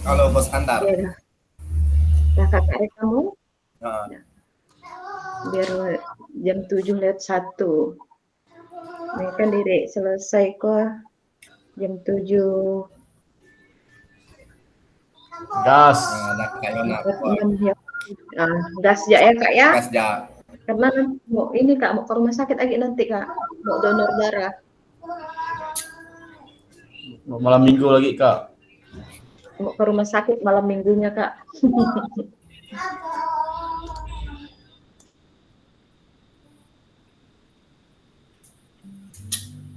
Kalau bos antar. Ya dah, dah kakak kamu. Nah, Nah, biar jam 7 lewat 1. Ini kan diri selesai kok jam 7 nah, lewat nak kayak Yona buat 6 ya. Ah, gas ya ya kak ya. gas ja. Karena mau ini kak mau ke rumah sakit lagi nanti kak. Mau donor darah. Malam minggu lagi kak. Mau ke rumah sakit malam minggunya kak.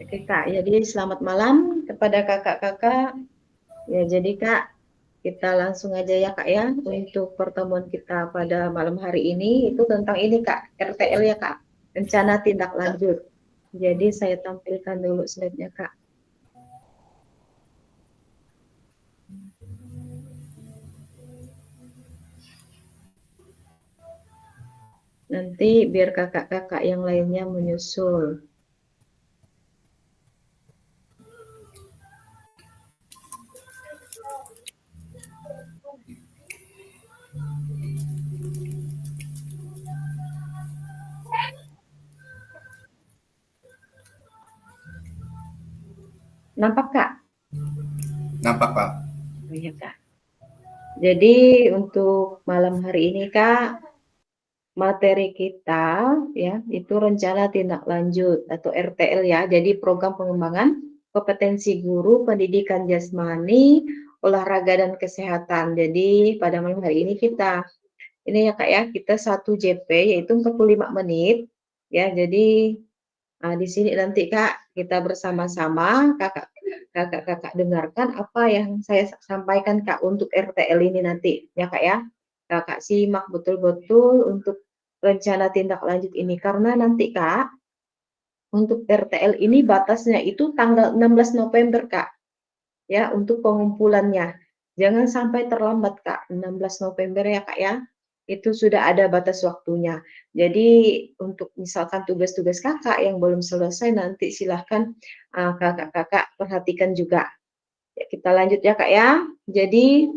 Oke kak, jadi selamat malam kepada kakak-kakak. Ya jadi kak, kita langsung aja ya kak ya untuk pertemuan kita pada malam hari ini itu tentang ini kak, RTL ya kak, rencana tindak lanjut. Jadi saya tampilkan dulu slide-nya kak. Nanti biar kakak-kakak yang lainnya menyusul. Nampak kak? Nampak Pak. Oh, iya kak. Jadi untuk malam hari ini kak, materi kita ya itu rencana tindak lanjut atau RTL ya. Jadi program pengembangan kompetensi guru pendidikan jasmani, olahraga dan kesehatan. Jadi pada malam hari ini kita ini ya Kak ya, kita 1 JP yaitu 45 menit ya. Jadi di sini nanti Kak kita bersama-sama kakak-kakak dengarkan apa yang saya sampaikan Kak untuk RTL ini nanti ya Kak ya. Kakak simak betul-betul untuk rencana tindak lanjut ini karena nanti Kak untuk RTL ini batasnya itu tanggal 16 November Kak ya untuk pengumpulannya. Jangan sampai terlambat Kak, 16 November ya Kak ya. Itu sudah ada batas waktunya. Jadi untuk misalkan tugas-tugas kakak yang belum selesai nanti silahkan kakak-kakak perhatikan juga. Ya, kita lanjut ya Kak ya. Jadi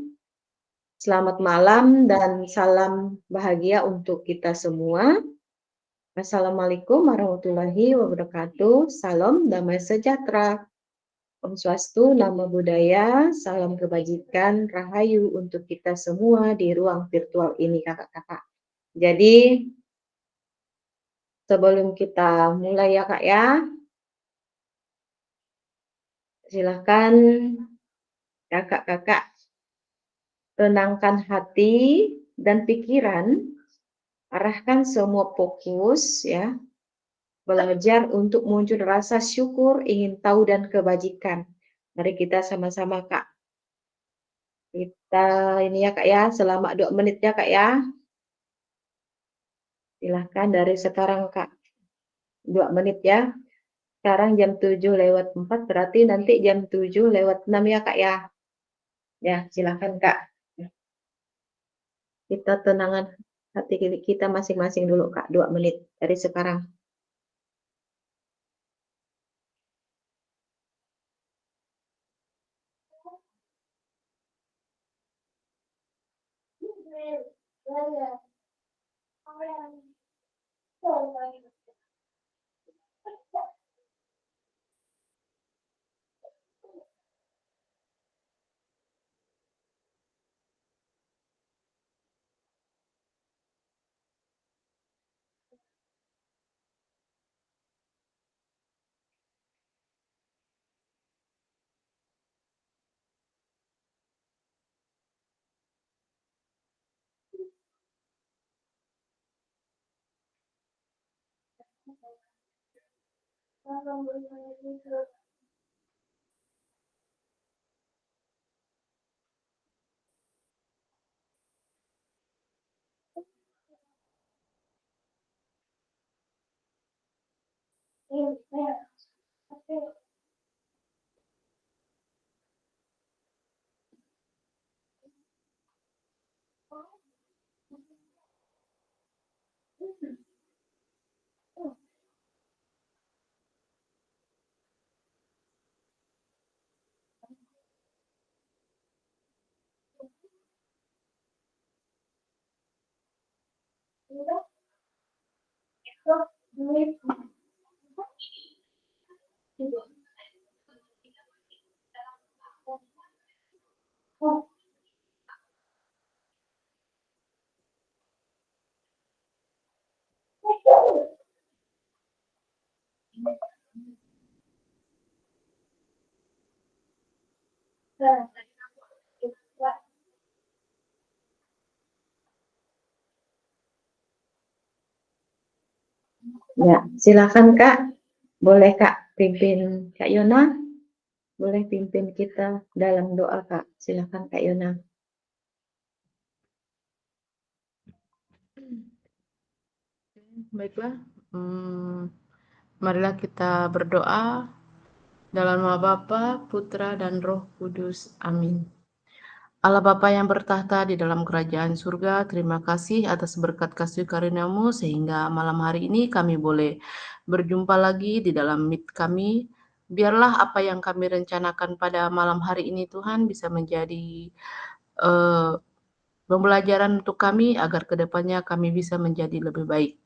selamat malam dan salam bahagia untuk kita semua. Assalamualaikum warahmatullahi wabarakatuh. Salam damai sejahtera. Om Swastu, Namo Buddhaya, salam kebajikan, rahayu untuk kita semua di ruang virtual ini kakak-kakak. Jadi sebelum kita mulai ya kak ya, silahkan kakak-kakak tenangkan hati dan pikiran, arahkan semua fokus ya, belajar untuk muncul rasa syukur, ingin tahu dan kebajikan. Mari kita sama-sama kak. Kita ini ya kak ya, selama 2 menit ya kak ya. Silahkan dari sekarang kak. 2 menit ya. Sekarang jam 7 lewat 4 berarti nanti jam 7 lewat 6 ya Kak ya. Ya, silakan Kak. Kita tenangkan hati kita masing-masing dulu Kak, 2 menit dari sekarang. Ya, silakan Kak. Boleh Kak pimpin Kak Yona? Boleh pimpin kita dalam doa Kak. Silakan Kak Yona. Baiklah, marilah kita berdoa dalam nama Bapa, Putra, dan Roh Kudus. Amin. Allah Bapa yang bertahta di dalam kerajaan surga, terima kasih atas berkat kasih karunia-Mu sehingga malam hari ini kami boleh berjumpa lagi di dalam meet kami. Biarlah apa yang kami rencanakan pada malam hari ini Tuhan bisa menjadi eh, pembelajaran untuk kami agar kedepannya kami bisa menjadi lebih baik.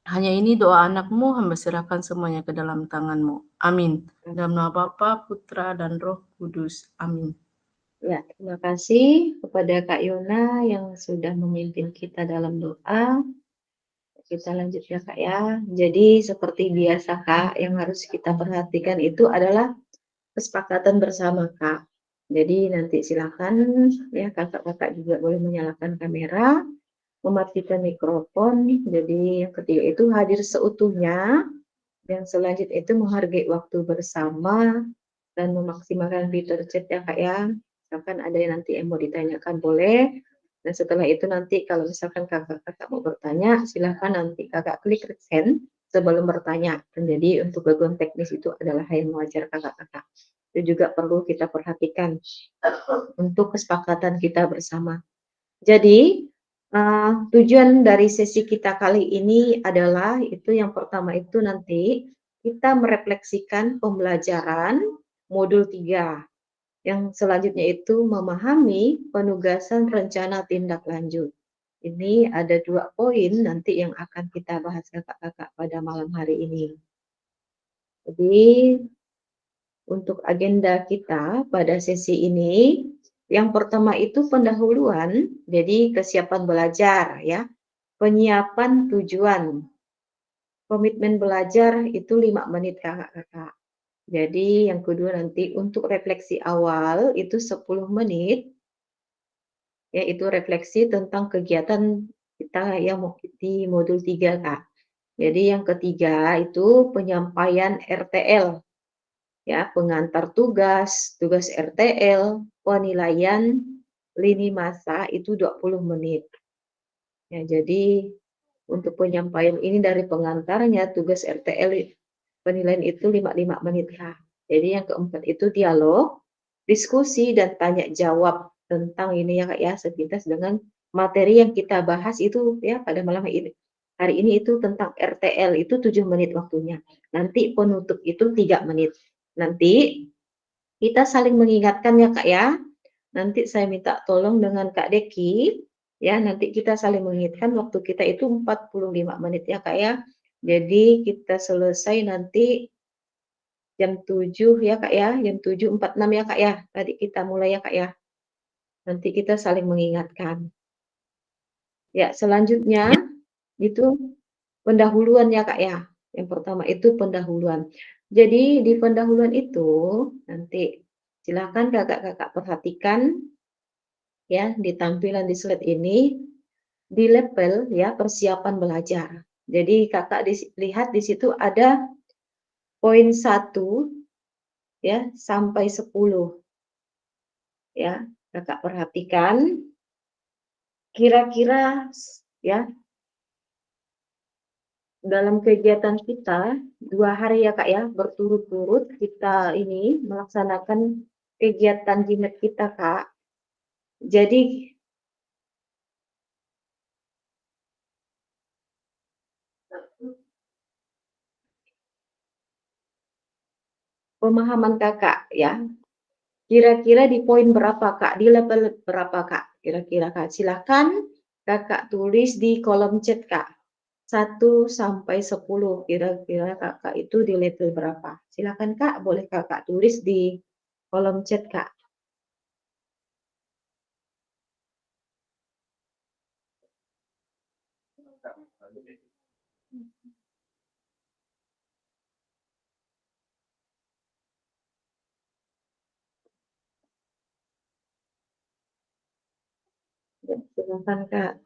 Hanya ini doa anak-Mu, hamba serahkan semuanya ke dalam tangan-Mu. Amin. Dalam nama Bapa, Putra, dan Roh Kudus. Amin. Ya, terima kasih kepada Kak Yona yang sudah memimpin kita dalam doa. Kita lanjut ya Kak ya. Jadi seperti biasa Kak, yang harus kita perhatikan itu adalah kesepakatan bersama Kak. Jadi nanti silakan ya kakak-kakak juga boleh menyalakan kamera, mematikan mikrofon. Jadi yang ketiga itu hadir seutuhnya. Yang selanjutnya itu menghargai waktu bersama dan memaksimalkan fitur chat ya Kak ya. Misalkan ada yang nanti yang mau ditanyakan boleh. Dan setelah itu nanti kalau misalkan kakak-kakak mau bertanya, silahkan nanti kakak klik send sebelum bertanya. Dan jadi untuk gangguan teknis itu adalah hal yang wajar kakak-kakak. Itu juga perlu kita perhatikan untuk kesepakatan kita bersama. Jadi tujuan dari sesi kita kali ini adalah itu yang pertama itu nanti kita merefleksikan pembelajaran modul 3. Yang selanjutnya itu memahami penugasan rencana tindak lanjut. Ini ada 2 poin nanti yang akan kita bahas kakak-kakak pada malam hari ini. Jadi untuk agenda kita pada sesi ini, yang pertama itu pendahuluan, jadi kesiapan belajar ya, penyiapan tujuan, komitmen belajar itu 5 menit kakak-kakak. Jadi yang kedua nanti untuk refleksi awal itu 10 menit, yaitu refleksi tentang kegiatan kita yang di modul 3 Kak. Jadi yang ketiga itu penyampaian RTL, ya pengantar tugas, tugas RTL, penilaian lini masa itu 20 menit. Ya, jadi untuk penyampaian ini dari pengantarnya tugas RTL penilaian itu 5 menit Kak. Jadi yang keempat itu dialog, diskusi dan tanya jawab tentang ini ya Kak ya, sepintas dengan materi yang kita bahas itu ya pada malam ini. Hari ini itu tentang RTL itu 7 menit waktunya. Nanti penutup itu 3 menit. Nanti kita saling mengingatkan ya Kak ya. Nanti saya minta tolong dengan Kak Deki, ya nanti kita saling mengingatkan waktu kita itu 45 menit ya Kak ya. Jadi kita selesai nanti jam 7 ya Kak ya, jam 7.46 ya Kak ya. Tadi kita mulai ya Kak ya. Nanti kita saling mengingatkan. Ya, selanjutnya itu pendahuluan ya Kak ya. Yang pertama itu pendahuluan. Jadi di pendahuluan itu nanti silakan kakak-kakak perhatikan ya di tampilan di slide ini di level ya persiapan belajar. Jadi kakak lihat di situ ada poin 1 ya sampai 10 ya. Kakak perhatikan kira-kira ya dalam kegiatan kita 2 hari ya Kak ya berturut-turut kita ini melaksanakan kegiatan GMAT kita Kak. Jadi pemahaman Kakak ya kira-kira di poin berapa Kak? Di level berapa Kak? Kira-kira Kak. Silakan Kakak tulis di kolom chat Kak. 1 sampai 10 kira-kira Kakak itu di level berapa? Silakan Kak, boleh Kakak tulis di kolom chat Kak. Ya, silakan Kak.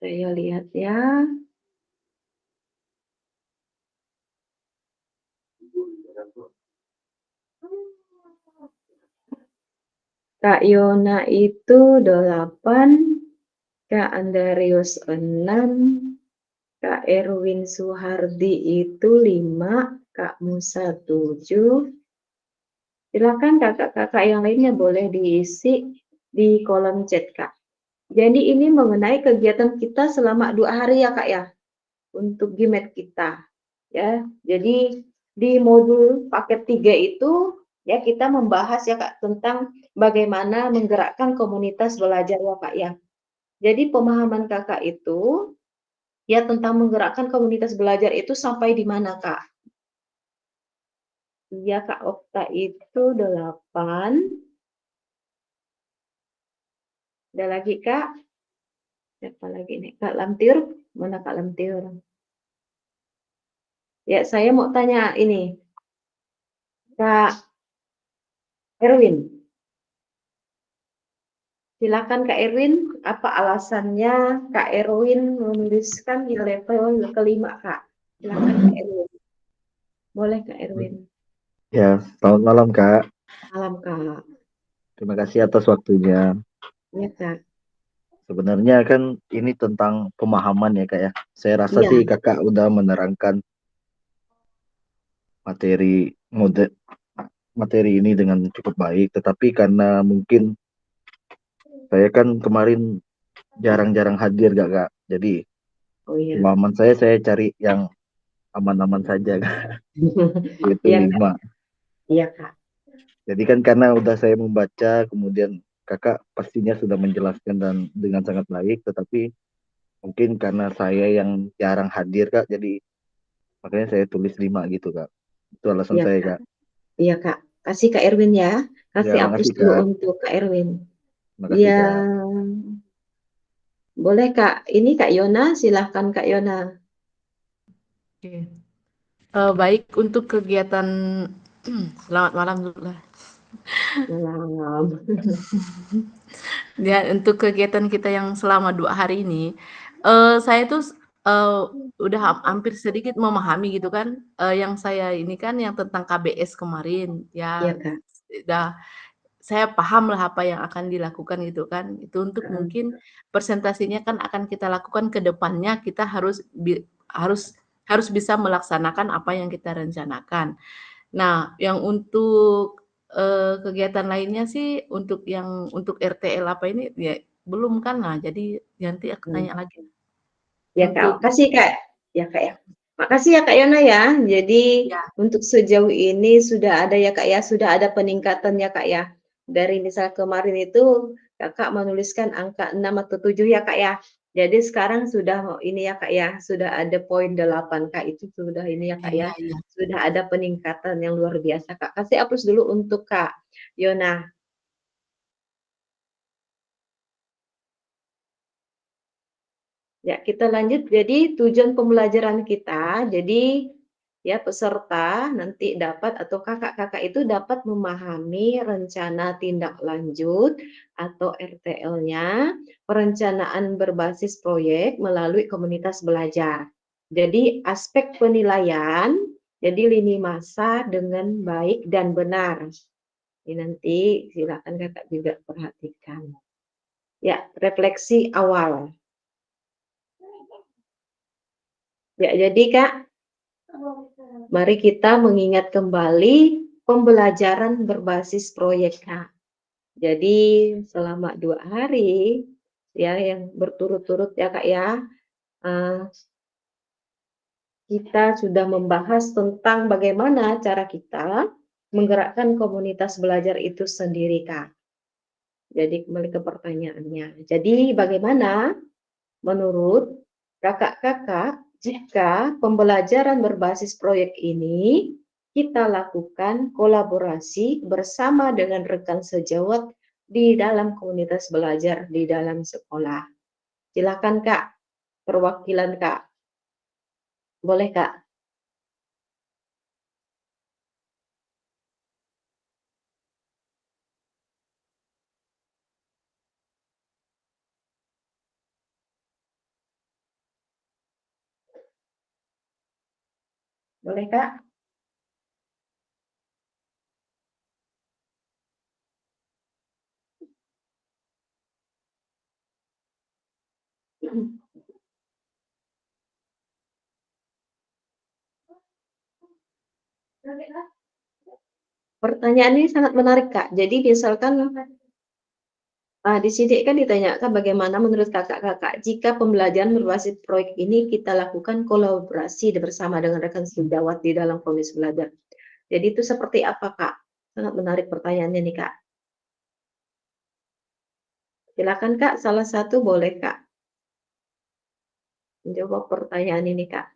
Saya lihat ya. Kak Yona itu 8, Kak Andarius 6, Kak Erwin Suhardi itu 5, Kak Musa 7. Silakan kakak-kakak yang lainnya boleh diisi di kolom chat Kak. Jadi ini mengenai kegiatan kita selama 2 hari ya Kak ya, untuk GMAT kita. Ya, jadi di modul paket 3 itu ya kita membahas ya Kak tentang bagaimana menggerakkan komunitas belajar ya Kak ya. Jadi pemahaman Kakak itu ya tentang menggerakkan komunitas belajar itu sampai di mana Kak? Iya Kak Okta itu 8. Ada lagi Kak? Siapa lagi nih? Kak Lamtiur? Mana Kak Lamtiur? Ya saya mau tanya ini, Kak Erwin. Silakan Kak Erwin, apa alasannya Kak Erwin menuliskan di level kelima Kak? Silakan Kak Erwin. Boleh Kak Erwin. Ya, selamat malam Kak. Malam Kak. Terima kasih atas waktunya. Ya Kak. Sebenarnya kan ini tentang pemahaman ya Kak ya. Saya rasa Iya. sih Kakak udah menerangkan materi ini dengan cukup baik. Tetapi karena mungkin saya kan kemarin jarang-jarang hadir Kak. Jadi Oh iya. pemahaman saya cari yang aman-aman saja Kak. Itu Iya Kak. 5. Iya Kak. Jadi kan karena udah saya membaca, kemudian Kakak pastinya sudah menjelaskan dan dengan sangat baik. Tetapi mungkin karena saya yang jarang hadir Kak, jadi makanya saya tulis 5 gitu Kak. Itu alasan Iya saya Kak. Kak. Iya Kak. Kasih Kak Erwin ya. Ya, Kasih hapus makasih dulu Kak. untuk Kak Erwin. Makasih Iya. Kak. Boleh Kak. Ini Kak Yona, silahkan Kak Yona. Oke. Baik untuk kegiatan selamat malam dulu lah. Malam. Ya, untuk kegiatan kita yang selama 2 hari ini, saya tuh udah hampir sedikit memahami gitu kan, yang saya ini kan yang tentang KBS kemarin, Iya ya Kak. udah saya paham lah apa yang akan dilakukan gitu kan. Itu untuk Heeh. mungkin presentasinya kan akan kita lakukan ke depannya kita harus harus bisa melaksanakan apa yang kita rencanakan. Nah, yang untuk, kegiatan lainnya sih untuk RTL apa ini ya belum kan. Nah, jadi nanti aku Hmm. tanya lagi. Ya Kak, Untuk makasih Kak. Ya Kak ya. Makasih ya Kak Yona ya. Jadi ya, untuk sejauh ini sudah ada ya Kak ya, sudah ada peningkatan ya Kak ya. Dari misal kemarin itu Kakak menuliskan angka 6 atau 7 ya Kak ya. Jadi sekarang sudah ini ya Kak ya, sudah ada poin 8 Kak, itu sudah ini ya Kak ya. iya iya. Sudah ada peningkatan yang luar biasa Kak. Kasih hapus dulu untuk Kak Yona. Ya, kita lanjut. Jadi tujuan pembelajaran kita, jadi ya peserta nanti dapat atau kakak-kakak itu dapat memahami rencana tindak lanjut atau RTL-nya, perencanaan berbasis proyek melalui komunitas belajar. Jadi aspek penilaian, jadi lini masa dengan baik dan benar. Ini nanti silakan kakak juga perhatikan. Ya, refleksi awal. Ya, jadi Kak, mari kita mengingat kembali pembelajaran berbasis proyek Kak. Jadi selama 2 hari ya yang berturut-turut ya Kak ya, kita sudah membahas tentang bagaimana cara kita menggerakkan komunitas belajar itu sendiri, Kak. Jadi kembali ke pertanyaannya. Jadi bagaimana menurut kakak-kakak jika pembelajaran berbasis proyek ini kita lakukan kolaborasi bersama dengan rekan sejawat di dalam komunitas belajar di dalam sekolah? Silakan Kak, perwakilan Kak. Boleh Kak? Boleh Kak? Pertanyaan ini sangat menarik Kak. Jadi misalkan di sini kan ditanyakan bagaimana menurut kakak-kakak jika pembelajaran berbasis proyek ini kita lakukan kolaborasi bersama dengan rekan sejawat di dalam komunitas belajar. Jadi itu seperti apa Kak? Sangat menarik pertanyaannya nih Kak. Silakan Kak, salah satu boleh Kak menjawab pertanyaan ini Kak.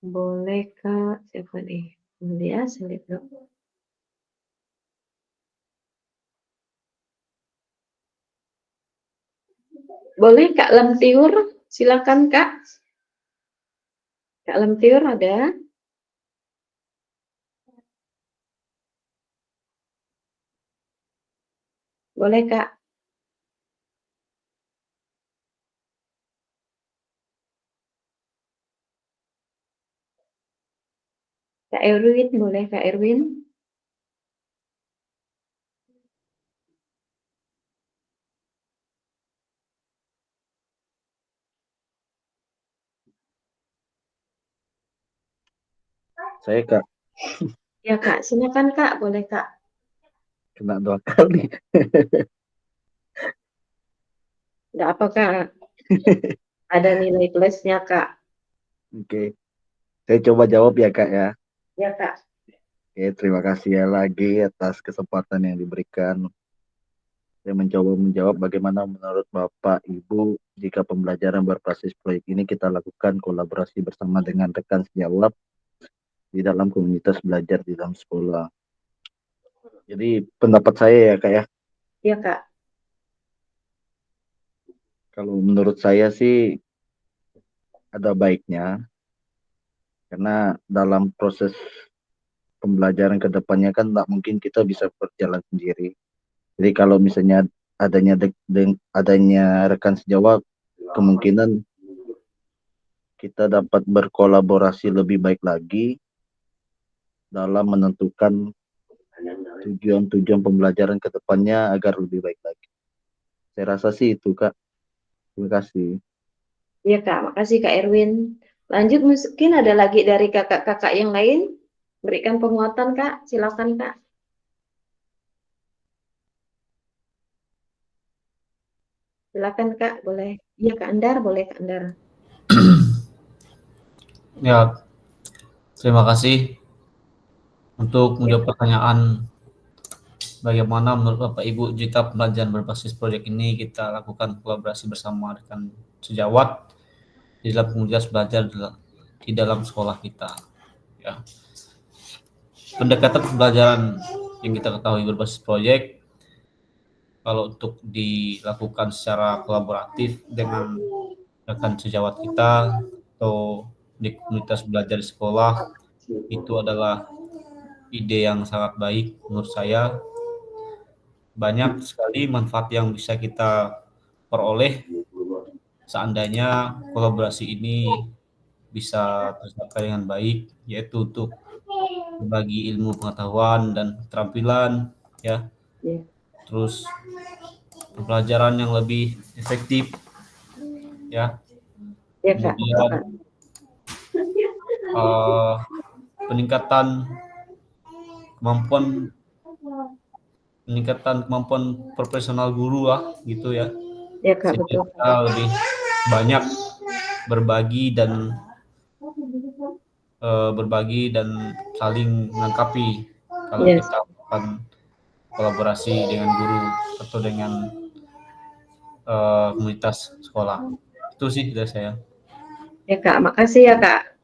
Boleh Kak, siapa nih? Dia saya lihat dulu. Boleh Kak Lemtiur, silakan Kak. Kak Lemtiur ada? Boleh Kak. Kak Erwin, boleh Kak Erwin? Saya Kak, Ya Kak, silakan Kak, boleh Kak. kena 2 kali. Enggak apa Kak. Ada nilai plusnya Kak. Oke, saya coba jawab ya Kak ya. Ya Kak. Oke, terima kasih ya lagi atas kesempatan yang diberikan. Saya mencoba menjawab bagaimana menurut Bapak Ibu jika pembelajaran berbasis proyek ini kita lakukan kolaborasi bersama dengan rekan sejawat di dalam komunitas belajar di dalam sekolah. Jadi pendapat saya ya Kak ya, Ya Kak. kalau menurut saya sih ada baiknya karena dalam proses pembelajaran ke depannya kan tak mungkin kita bisa berjalan sendiri. Jadi kalau misalnya adanya rekan sejawat, kemungkinan kita dapat berkolaborasi lebih baik lagi dalam menentukan tujuan-tujuan pembelajaran ke depannya agar lebih baik lagi. Saya rasa sih itu Kak. Terima kasih. Ya Kak, makasih Kak Erwin. Lanjut mungkin ada lagi dari kakak-kakak yang lain. Berikan penguatan Kak, silakan Kak. Silakan Kak, boleh. Iya Kak Andar, boleh Kak Andar. Ya, terima kasih untuk menjawab pertanyaan bagaimana menurut Bapak Ibu jika pembelajaran berbasis proyek ini kita lakukan kolaborasi bersama rekan sejawat di dalam komunitas belajar di dalam sekolah kita. Ya. Pendekatan pembelajaran yang kita ketahui berbasis proyek kalau untuk dilakukan secara kolaboratif dengan rekan sejawat kita atau di komunitas belajar di sekolah itu adalah ide yang sangat baik menurut saya. Banyak sekali manfaat yang bisa kita peroleh seandainya kolaborasi ini bisa tercapai dengan baik, yaitu untuk berbagi ilmu pengetahuan dan keterampilan, ya. Ya. Terus pembelajaran yang lebih efektif, ya. Ya Kak. Kemudian peningkatan kemampuan peningkatan kemampuan profesional guru lah gitu ya. Ya Kak, Sehingga betul. kita lebih banyak berbagi dan saling melengkapi kalau Yes. kita melakukan kolaborasi dengan guru atau dengan komunitas sekolah. Itu sih dari saya. Ya Kak, makasih ya Kak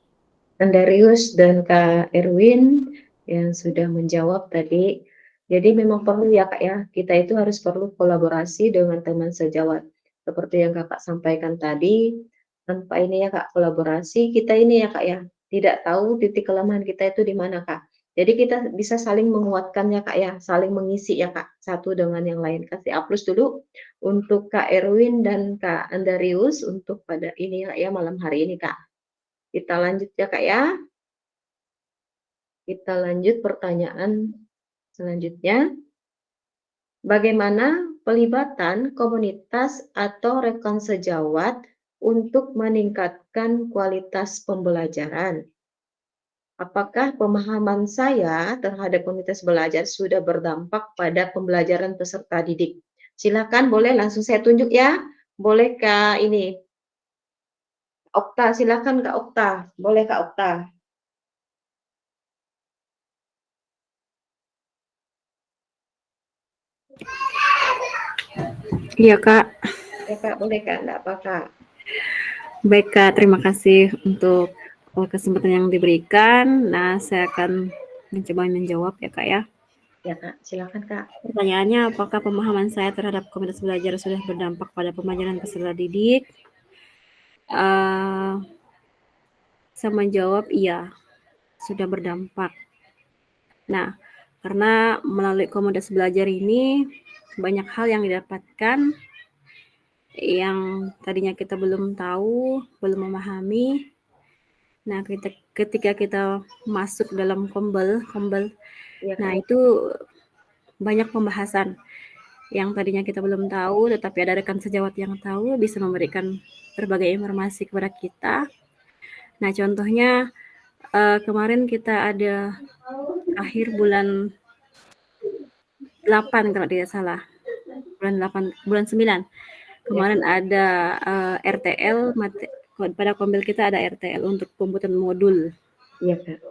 Andarius dan Kak Erwin yang sudah menjawab tadi. Jadi memang perlu ya Kak ya, kita itu harus perlu kolaborasi dengan teman sejawat. Seperti yang Kakak sampaikan tadi, tanpa ini ya Kak, kolaborasi kita ini ya Kak ya, tidak tahu titik kelemahan kita itu di mana Kak. Jadi kita bisa saling menguatkan ya Kak ya, saling mengisi ya Kak, satu dengan yang lain. Kasih aplaus dulu untuk Kak Erwin dan Kak Andarius untuk pada ini ya malam hari ini Kak. Kita lanjut ya Kak ya. Kita lanjut pertanyaan selanjutnya. Bagaimana pelibatan komunitas atau rekan sejawat untuk meningkatkan kualitas pembelajaran? Apakah pemahaman saya terhadap komunitas belajar sudah berdampak pada pembelajaran peserta didik? Silakan, boleh langsung saya tunjuk ya. Boleh Kak ini Okta, silakan Kak Okta. Boleh Kak Okta. Iya Kak, Ya Kak, boleh Kak, enggak apa Kak. baik Kak, terima kasih untuk kesempatan yang diberikan. Nah, saya akan mencoba menjawab ya Kak ya. Ya Kak, silakan Kak. Pertanyaannya, apakah pemahaman saya terhadap komunitas belajar sudah berdampak pada pembelajaran peserta didik? Saya menjawab iya, sudah berdampak. Nah, karena melalui komunitas belajar ini banyak hal yang didapatkan yang tadinya kita belum tahu, belum memahami. Nah, ketika kita masuk dalam kombel, Ya, nah Kak. itu banyak pembahasan yang tadinya kita belum tahu, tetapi ada rekan sejawat yang tahu, bisa memberikan berbagai informasi kepada kita. Nah, contohnya kemarin kita ada akhir bulan 8 kalau tidak salah, bulan 9. Kemarin ada RTL, pada kombel kita ada RTL untuk pembuatan modul. Iya, Kak.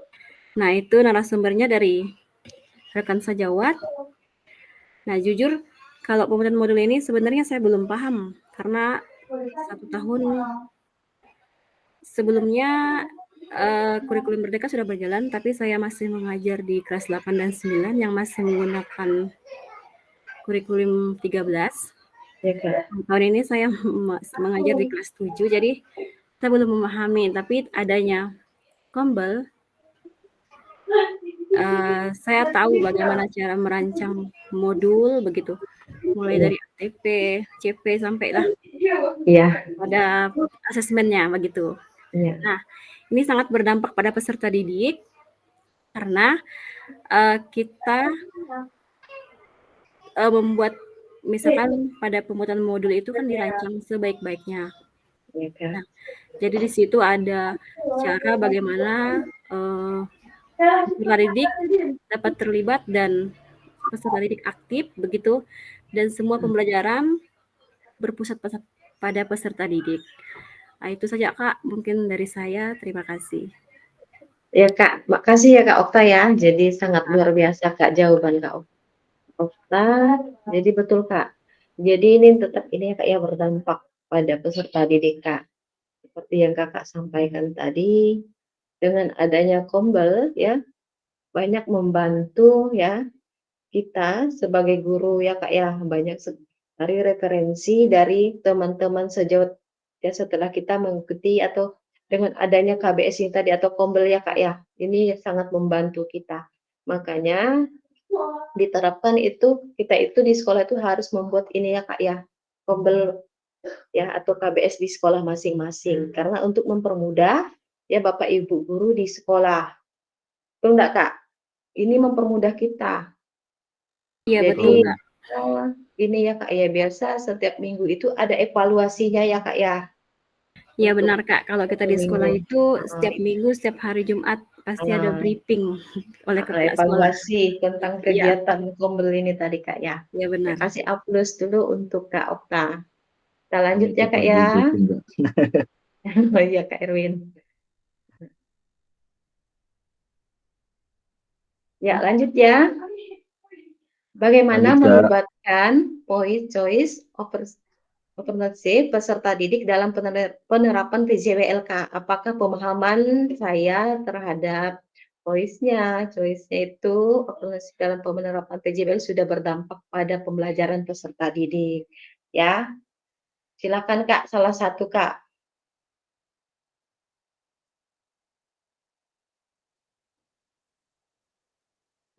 Nah, itu narasumbernya dari rekan sejawat. Nah, jujur kalau pembuatan modul ini sebenarnya saya belum paham karena 1 tahun sebelumnya kurikulum Merdeka sudah berjalan, tapi saya masih mengajar di kelas 8 dan 9 yang masih menggunakan kurikulum 13. Ya, Kak. Tahun ini saya mengajar di kelas 7, jadi saya belum memahami, tapi adanya kombel, saya tahu bagaimana cara merancang modul begitu, mulai dari ATP, CP sampailah Iya. pada asesmennya begitu. Iya. Nah, ini sangat berdampak pada peserta didik karena kita membuat misalkan pada pembuatan modul itu kan dirancang sebaik-baiknya. Iya, Kak. Nah, jadi di situ ada cara bagaimana peserta didik dapat terlibat dan peserta didik aktif begitu, dan semua pembelajaran berpusat pada peserta didik. Nah, itu saja Kak, mungkin dari saya. Terima kasih. Ya Kak, makasih ya Kak Okta ya. Jadi sangat luar biasa Kak jawaban Kak Okta. Jadi betul Kak. Jadi ini tetap ini ya Kak ya berdampak pada peserta didik Kak. Seperti yang Kakak sampaikan tadi, dengan adanya kombel ya banyak membantu ya kita sebagai guru ya Kak ya, banyak dari referensi dari teman-teman sejawat ya setelah kita mengikuti atau dengan adanya KBS ini tadi atau kombel ya Kak ya, ini sangat membantu kita. Makanya diterapkan itu, kita itu di sekolah itu harus membuat ini ya Kak ya, kombel ya atau KBS di sekolah masing-masing. Karena untuk mempermudah ya Bapak Ibu guru di sekolah. Betul enggak Kak? Ini mempermudah kita. Iya, Jadi, betul Kak. ini ya Kak ya, biasa setiap minggu itu ada evaluasinya ya Kak ya. Iya Untuk benar Kak, kalau kita di sekolah minggu. itu setiap minggu, setiap hari Jumat pasti ada briefing oleh kepala sekolah. Evaluasi tentang Iya. kegiatan Kombel ini tadi Kak ya. Ya Ya, benar. kasih aplaus dulu untuk Kak Okta. Kita lanjut Itu ya Kak Pak ya. briefing, Kak. Oh iya Kak Erwin. Ya lanjut ya. Bagaimana Lanjut, Kak. melibatkan choice opportunity peserta didik dalam penerapan PJWLK? Apakah pemahaman saya terhadap choice-nya itu opportunity dalam penerapan PJWL sudah berdampak pada pembelajaran peserta didik? Ya, silakan Kak, salah satu Kak.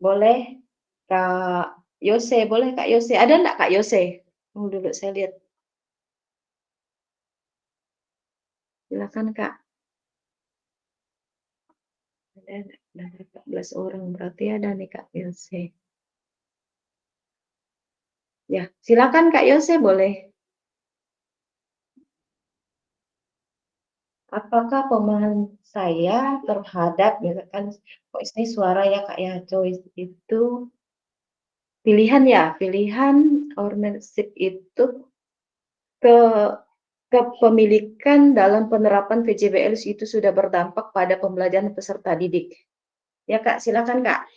Boleh Kak Yose, boleh Kak Yose. Ada enggak Kak Yose? Dulu saya lihat. Silakan Kak. Ada 14 orang, berarti ada nih Kak Yose. Ya, silakan Kak Yose, boleh. Apakah pemahaman saya terhadap, misalkan, kok ini suara ya Kak ya, choice itu pilihan ya, pilihan ownership itu ke kepemilikan dalam penerapan PJBL itu sudah berdampak pada pembelajaran peserta didik. Ya Kak, silakan Kak.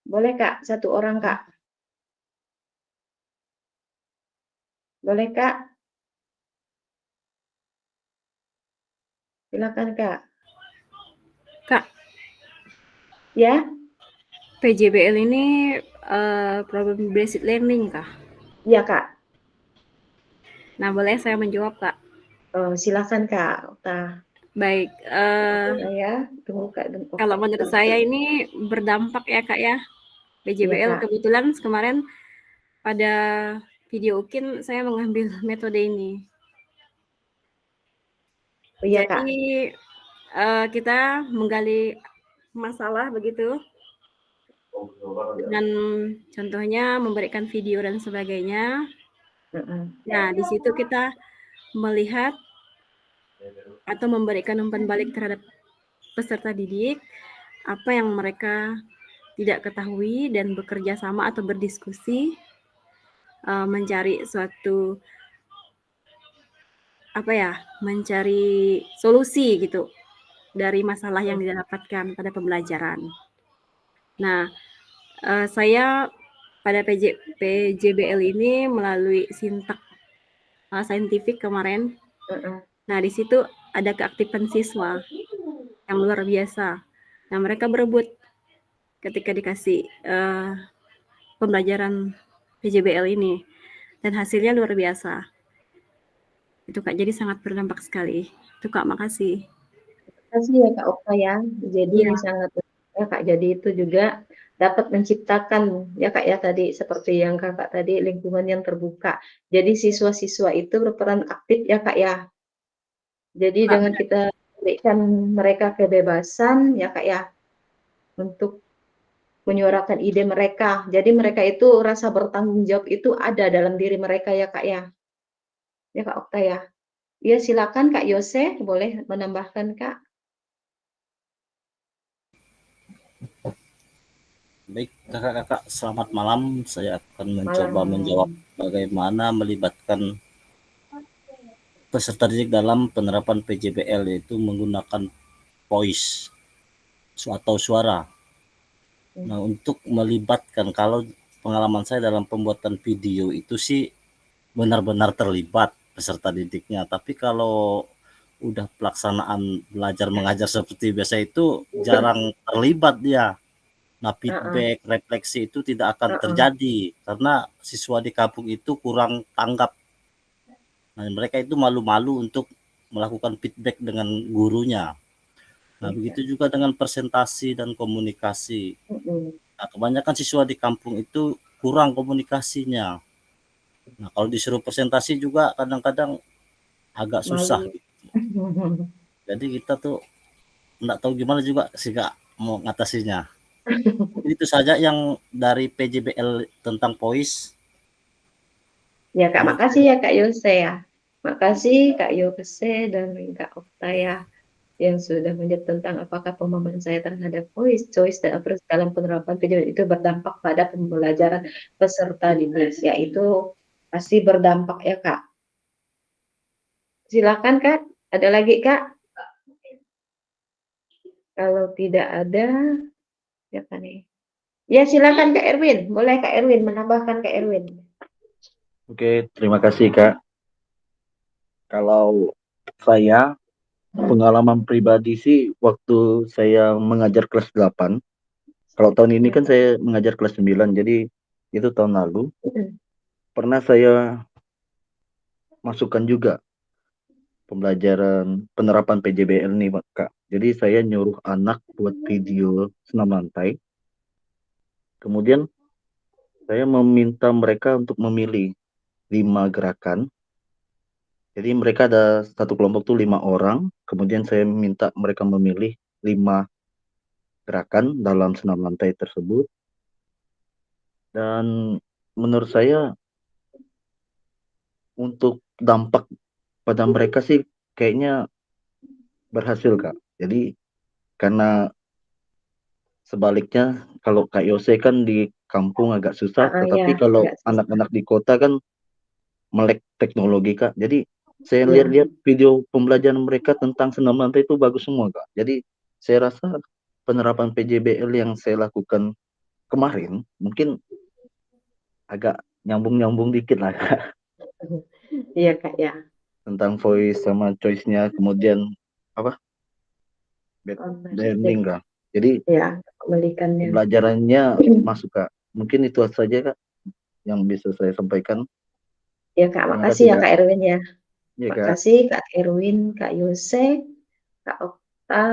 Boleh Kak, satu orang Kak. Boleh Kak. Silakan Kak. Kak, Ya, PJBL ini problem based learning kah? ya Kak. Nah, boleh saya menjawab, Kak? Silakan Kak Okta. Baik, Saya tunggu Kak. kalau menurut saya ini berdampak ya Kak ya. PJBL Kak. kebetulan kemarin pada video UKIN saya mengambil metode ini. Oh iya Kak. Jadi kita menggali masalah begitu dengan contohnya memberikan video dan sebagainya. Nah, di situ kita melihat atau memberikan umpan balik terhadap peserta didik apa yang mereka tidak ketahui dan bekerja sama atau berdiskusi mencari suatu mencari solusi gitu dari masalah yang didapatkan pada pembelajaran. Nah, saya pada PJBL ini melalui sintak saintifik kemarin. Nah, di situ ada keaktifan siswa yang luar biasa. Nah, mereka berebut ketika dikasih pembelajaran PJBL ini dan hasilnya luar biasa. Itu Kak, jadi sangat berdampak sekali. Itu Kak, makasih. Terima kasih ya Kak Okta ya. Jadi sangat ya Kak. Jadi itu juga dapat menciptakan ya Kak ya tadi seperti yang Kakak tadi lingkungan yang terbuka. Jadi siswa-siswa itu berperan aktif ya Kak ya. Jadi Kak, dengan kita berikan mereka kebebasan ya Kak ya untuk menyuarakan ide mereka. Jadi mereka itu rasa bertanggung jawab itu ada dalam diri mereka ya Kak ya. Ya Kak Okta ya. Ya silakan Kak Yose, boleh menambahkan Kak. Baik, kakak-kakak, selamat malam. Saya akan mencoba menjawab bagaimana melibatkan peserta didik dalam penerapan PJBL, yaitu menggunakan voice atau suara. Nah, untuk melibatkan, kalau pengalaman saya dalam pembuatan video itu sih benar-benar terlibat peserta didiknya. Tapi kalau udah pelaksanaan belajar mengajar seperti biasa itu jarang terlibat dia. Nah, feedback, refleksi itu tidak akan terjadi karena siswa di kampung itu kurang tanggap. Nah, mereka itu malu-malu untuk melakukan feedback dengan gurunya. Nah, begitu juga dengan presentasi dan komunikasi. Nah, kebanyakan siswa di kampung itu kurang komunikasinya. Nah, kalau disuruh presentasi juga kadang-kadang agak susah. Gitu. Jadi kita tuh nggak tahu gimana juga sih Kak mau ngatasinya. Itu saja yang dari PJBL tentang voice. Ya Kak, makasih ya Kak Yose ya. Makasih Kak Yose dan Kak Okta ya. yang sudah menjawab tentang apakah pemahaman saya terhadap voice, choice, dan approach dalam penerapan video itu berdampak pada pembelajaran peserta didik, yaitu pasti berdampak ya Kak. Silakan Kak, ada lagi Kak? Kalau tidak ada, siapa nih? Ya silakan Kak Erwin, boleh Kak Erwin menambahkan Kak Erwin. Oke, terima kasih Kak. Kalau saya pengalaman pribadi sih waktu saya mengajar kelas 8. Kalau tahun ini kan saya mengajar kelas 9, jadi itu tahun lalu. Pernah saya masukkan juga pembelajaran penerapan PJBL nih Kak. Jadi saya nyuruh anak buat video senam lantai. Kemudian saya meminta mereka untuk memilih 5 gerakan. Jadi mereka ada satu kelompok tuh 5 orang. Kemudian saya minta mereka memilih 5 gerakan dalam senam lantai tersebut. Dan menurut saya untuk dampak pada mereka sih kayaknya berhasil Kak. Jadi karena sebaliknya kalau Kak Yose kan di kampung agak susah, tetapi Ya, kalau agak susah. anak-anak di kota kan melek teknologi Kak. Jadi saya Ya. lihat video pembelajaran mereka tentang senam lantai itu bagus semua Kak. Jadi saya rasa penerapan PJBL yang saya lakukan kemarin mungkin agak nyambung-nyambung dikit lah Kak. Iya Kak ya. Tentang voice sama choice-nya, kemudian apa? Learning Kak. Jadi ya, kembalikannya. pembelajarannya masuk Kak. Mungkin itu saja Kak yang bisa saya sampaikan. Ya Kak, Terima makasih kasih, ya Kak. Kak Erwin ya. Iya, Kak. Makasih Kak Erwin, Kak Yose, Kak Okta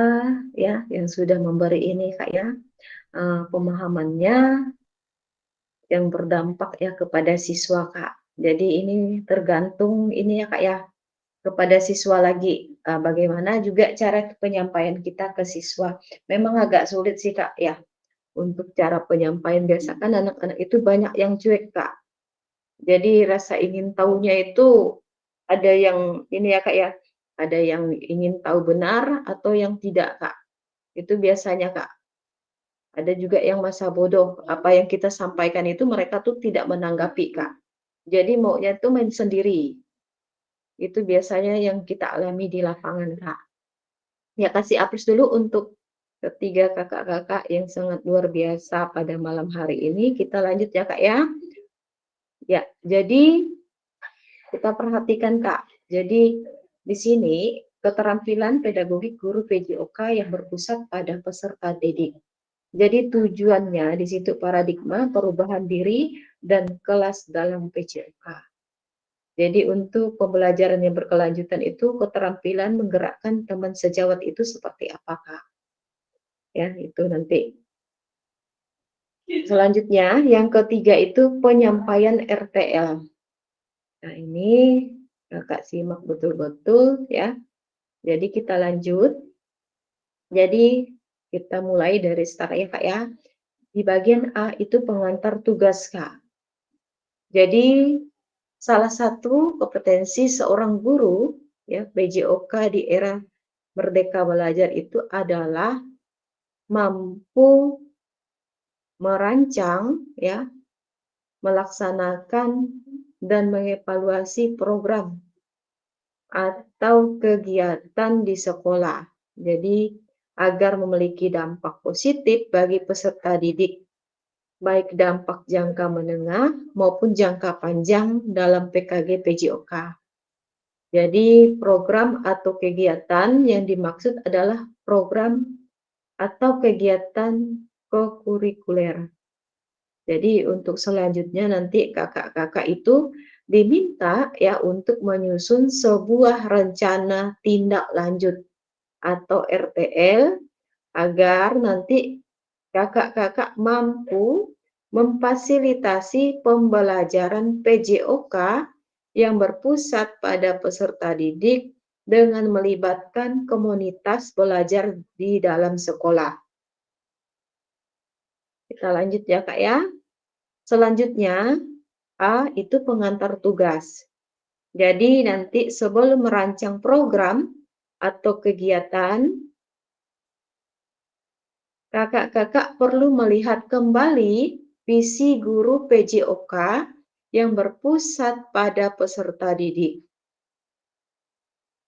ya yang sudah memberi ini Kak ya pemahamannya yang berdampak ya kepada siswa Kak. Jadi ini tergantung ini ya Kak ya kepada siswa lagi bagaimana juga cara penyampaian kita ke siswa. Memang agak sulit sih Kak ya untuk cara penyampaian, biasa kan anak-anak itu banyak yang cuek Kak. Jadi rasa ingin tahunya itu ada yang ini ya Kak ya, ada yang ingin tahu benar atau yang tidak Kak. Itu biasanya Kak. Ada juga yang masa bodoh, apa yang kita sampaikan itu mereka tuh tidak menanggapi Kak. Jadi maunya itu main sendiri. Itu biasanya yang kita alami di lapangan Kak. Ya kasih aplaus dulu untuk ketiga kakak-kakak yang sangat luar biasa pada malam hari ini. Kita lanjut ya Kak ya. Ya, jadi kita perhatikan Kak. Jadi di sini keterampilan pedagogik guru PJOK yang berpusat pada peserta didik. Jadi tujuannya di situ paradigma perubahan diri dan kelas dalam PJOK. Jadi untuk pembelajaran yang berkelanjutan itu keterampilan menggerakkan teman sejawat itu seperti apakah? Ya, itu nanti. Selanjutnya yang ketiga itu penyampaian RTL. Nah, ini Kakak simak betul-betul ya. Jadi kita lanjut. Jadi kita mulai dari start ya Kak ya. Di bagian A itu pengantar tugas Kak. Jadi salah satu kompetensi seorang guru ya PJOK di era Merdeka Belajar itu adalah mampu merancang ya, melaksanakan dan mengevaluasi program atau kegiatan di sekolah. Jadi agar memiliki dampak positif bagi peserta didik, baik dampak jangka menengah maupun jangka panjang dalam PKG PJOK. Jadi program atau kegiatan yang dimaksud adalah program atau kegiatan kokurikuler. Jadi untuk selanjutnya nanti kakak-kakak itu diminta ya untuk menyusun sebuah rencana tindak lanjut atau RTL agar nanti kakak-kakak mampu memfasilitasi pembelajaran PJOK yang berpusat pada peserta didik dengan melibatkan komunitas belajar di dalam sekolah. Kita lanjut ya Kak ya. Selanjutnya A itu pengantar tugas. Jadi nanti sebelum merancang program atau kegiatan, kakak-kakak perlu melihat kembali visi guru PJOK yang berpusat pada peserta didik.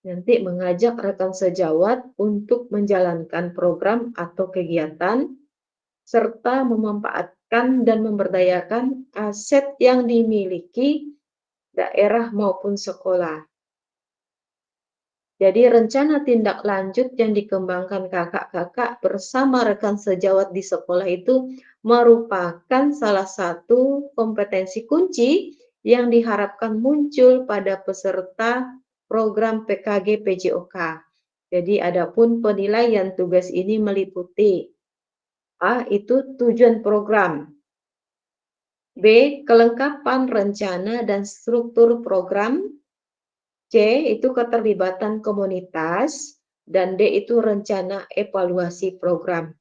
Nanti mengajak rekan sejawat untuk menjalankan program atau kegiatan, serta memanfaatkan dan memberdayakan aset yang dimiliki daerah maupun sekolah. Jadi rencana tindak lanjut yang dikembangkan kakak-kakak bersama rekan sejawat di sekolah itu merupakan salah satu kompetensi kunci yang diharapkan muncul pada peserta program PKG PJOK. Jadi adapun penilaian tugas ini meliputi A. Itu tujuan program, B. Kelengkapan rencana dan struktur program, C. Itu keterlibatan komunitas, dan D. Itu rencana evaluasi program.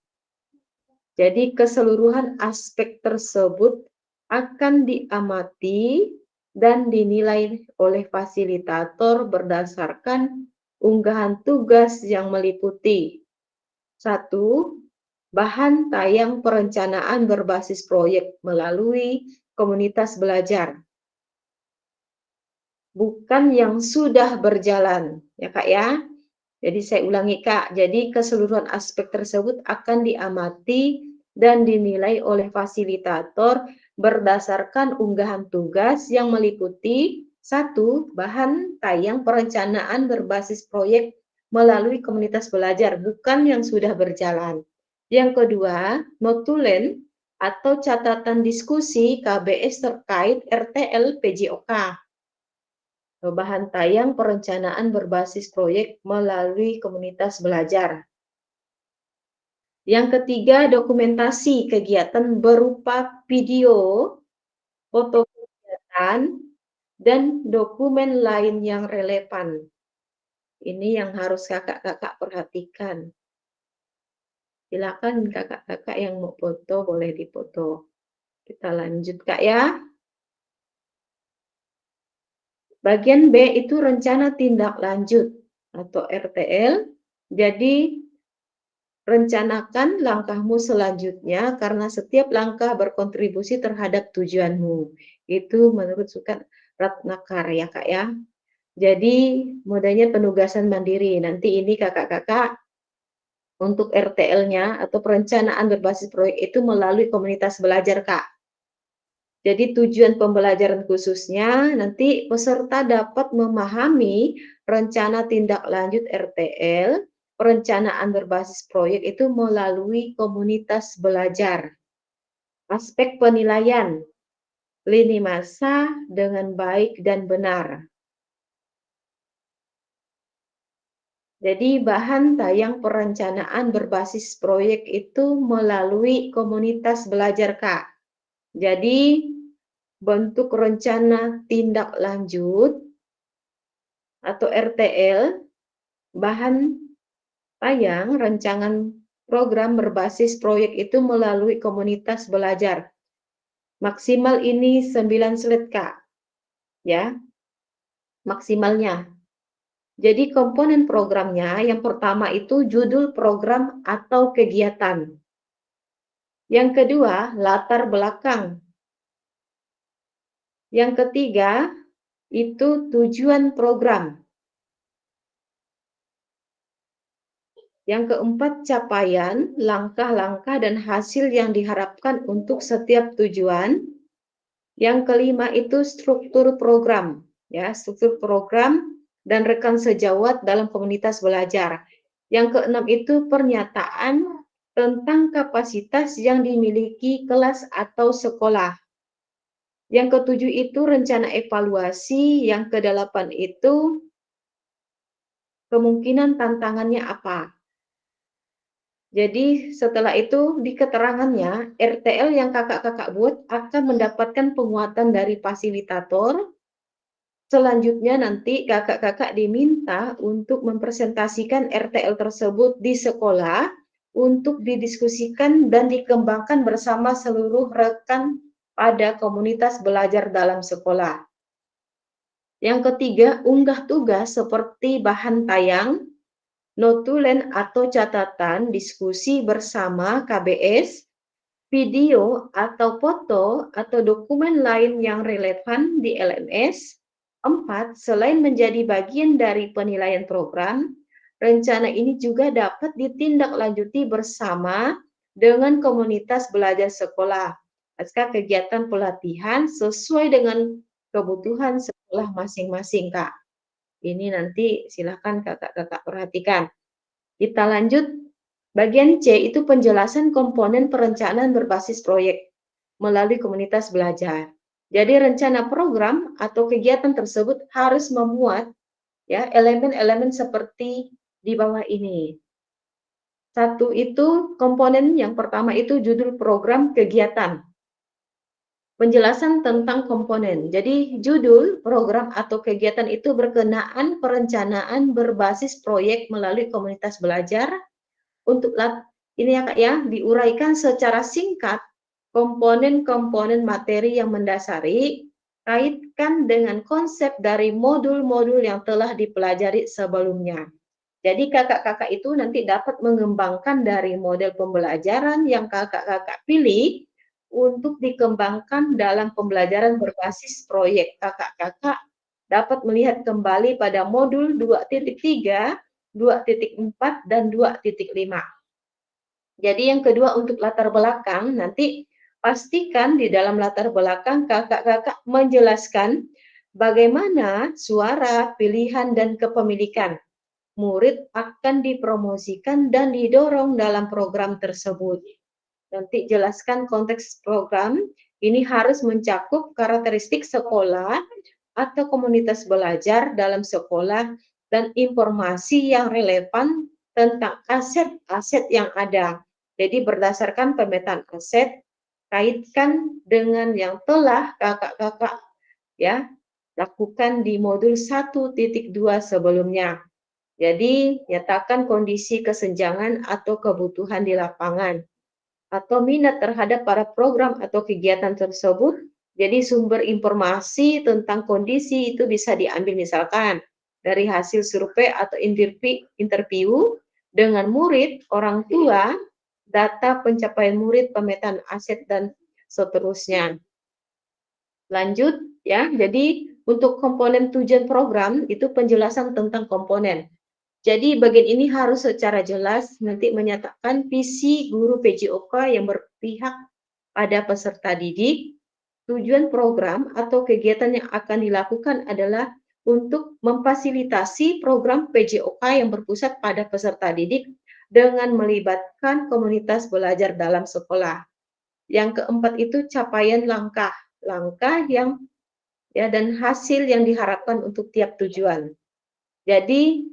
Jadi keseluruhan aspek tersebut akan diamati dan dinilai oleh fasilitator berdasarkan unggahan tugas yang meliputi 1. Bahan tayang perencanaan berbasis proyek melalui komunitas belajar. Bukan yang sudah berjalan, ya Kak ya. Jadi saya ulangi Kak, jadi keseluruhan aspek tersebut akan diamati dan dinilai oleh fasilitator berdasarkan unggahan tugas yang meliputi 1. Bahan tayang perencanaan berbasis proyek melalui komunitas belajar, bukan yang sudah berjalan. Yang kedua, notulen atau catatan diskusi KBS terkait RTL PJOK. Bahan tayang perencanaan berbasis proyek melalui komunitas belajar. Yang ketiga, dokumentasi kegiatan berupa video, foto kegiatan, dan dokumen lain yang relevan. Ini yang harus kakak-kakak perhatikan. Silakan kakak-kakak yang mau foto boleh dipoto. Kita lanjut Kak ya. Bagian B itu rencana tindak lanjut atau RTL. Jadi rencanakan langkahmu selanjutnya karena setiap langkah berkontribusi terhadap tujuanmu. Itu menurut Sukat Ratnakar ya Kak ya. Jadi modalnya penugasan mandiri. Nanti ini kakak-kakak untuk RTL-nya atau perencanaan berbasis proyek itu melalui komunitas belajar Kak. Jadi tujuan pembelajaran khususnya nanti peserta dapat memahami rencana tindak lanjut RTL, perencanaan berbasis proyek itu melalui komunitas belajar. Aspek penilaian, lini masa dengan baik dan benar. Jadi bahan tayang perencanaan berbasis proyek itu melalui komunitas belajar Kak. Jadi bentuk rencana tindak lanjut atau RTL, bahan tayang rancangan program berbasis proyek itu melalui komunitas belajar. Maksimal ini 9 slide Kak. Ya. Maksimalnya. Jadi komponen programnya yang pertama itu judul program atau kegiatan. Yang kedua, latar belakang. Yang ketiga, itu tujuan program. Yang keempat, capaian, langkah-langkah dan hasil yang diharapkan untuk setiap tujuan. Yang kelima itu struktur program, ya, struktur program dan rekan sejawat dalam komunitas belajar. Yang keenam itu pernyataan tentang kapasitas yang dimiliki kelas atau sekolah. Yang ketujuh itu rencana evaluasi, yang kedelapan itu kemungkinan tantangannya apa. Jadi setelah itu di keterangannya RTL yang kakak-kakak buat akan mendapatkan penguatan dari fasilitator. Selanjutnya nanti kakak-kakak diminta untuk mempresentasikan RTL tersebut di sekolah untuk didiskusikan dan dikembangkan bersama seluruh rekan pada komunitas belajar dalam sekolah. Yang ketiga, unggah tugas seperti bahan tayang, notulen atau catatan diskusi bersama KBS, video atau foto atau dokumen lain yang relevan di LMS. 4. Selain menjadi bagian dari penilaian program, rencana ini juga dapat ditindaklanjuti bersama dengan komunitas belajar sekolah pasca kegiatan pelatihan sesuai dengan kebutuhan sekolah masing-masing, Kak. Ini nanti silakan kakak-kakak perhatikan. Kita lanjut. Bagian C itu penjelasan komponen perencanaan berbasis proyek melalui komunitas belajar. Jadi rencana program atau kegiatan tersebut harus memuat ya elemen-elemen seperti di bawah ini. Satu itu komponen yang pertama itu judul program kegiatan. Penjelasan tentang komponen. Jadi judul program atau kegiatan itu berkenaan perencanaan berbasis proyek melalui komunitas belajar. Untuk ini ya Kak ya, diuraikan secara singkat komponen-komponen materi yang mendasari, kaitkan dengan konsep dari modul-modul yang telah dipelajari sebelumnya. Jadi kakak-kakak itu nanti dapat mengembangkan dari model pembelajaran yang kakak-kakak pilih untuk dikembangkan dalam pembelajaran berbasis proyek. Kakak-kakak dapat melihat kembali pada modul 2.3, 2.4, dan 2.5. Jadi yang kedua untuk latar belakang, nanti pastikan di dalam latar belakang kakak-kakak menjelaskan bagaimana suara, pilihan, dan kepemilikan murid akan dipromosikan dan didorong dalam program tersebut. Nanti jelaskan konteks program, ini harus mencakup karakteristik sekolah atau komunitas belajar dalam sekolah dan informasi yang relevan tentang aset-aset yang ada. Jadi berdasarkan pemetaan aset, kaitkan dengan yang telah kakak-kakak ya lakukan di modul 1.2 sebelumnya. Jadi nyatakan kondisi kesenjangan atau kebutuhan di lapangan atau minat terhadap para program atau kegiatan tersebut. Jadi sumber informasi tentang kondisi itu bisa diambil misalkan dari hasil survei atau interview dengan murid, orang tua, data pencapaian murid, pemetaan aset, dan seterusnya. Lanjut ya, jadi untuk komponen tujuan program itu penjelasan tentang komponen. Jadi bagian ini harus secara jelas nanti menyatakan visi guru PJOK yang berpihak pada peserta didik. Tujuan program atau kegiatan yang akan dilakukan adalah untuk memfasilitasi program PJOK yang berpusat pada peserta didik dengan melibatkan komunitas belajar dalam sekolah. Yang keempat itu capaian langkah yang ya dan hasil yang diharapkan untuk tiap tujuan. Jadi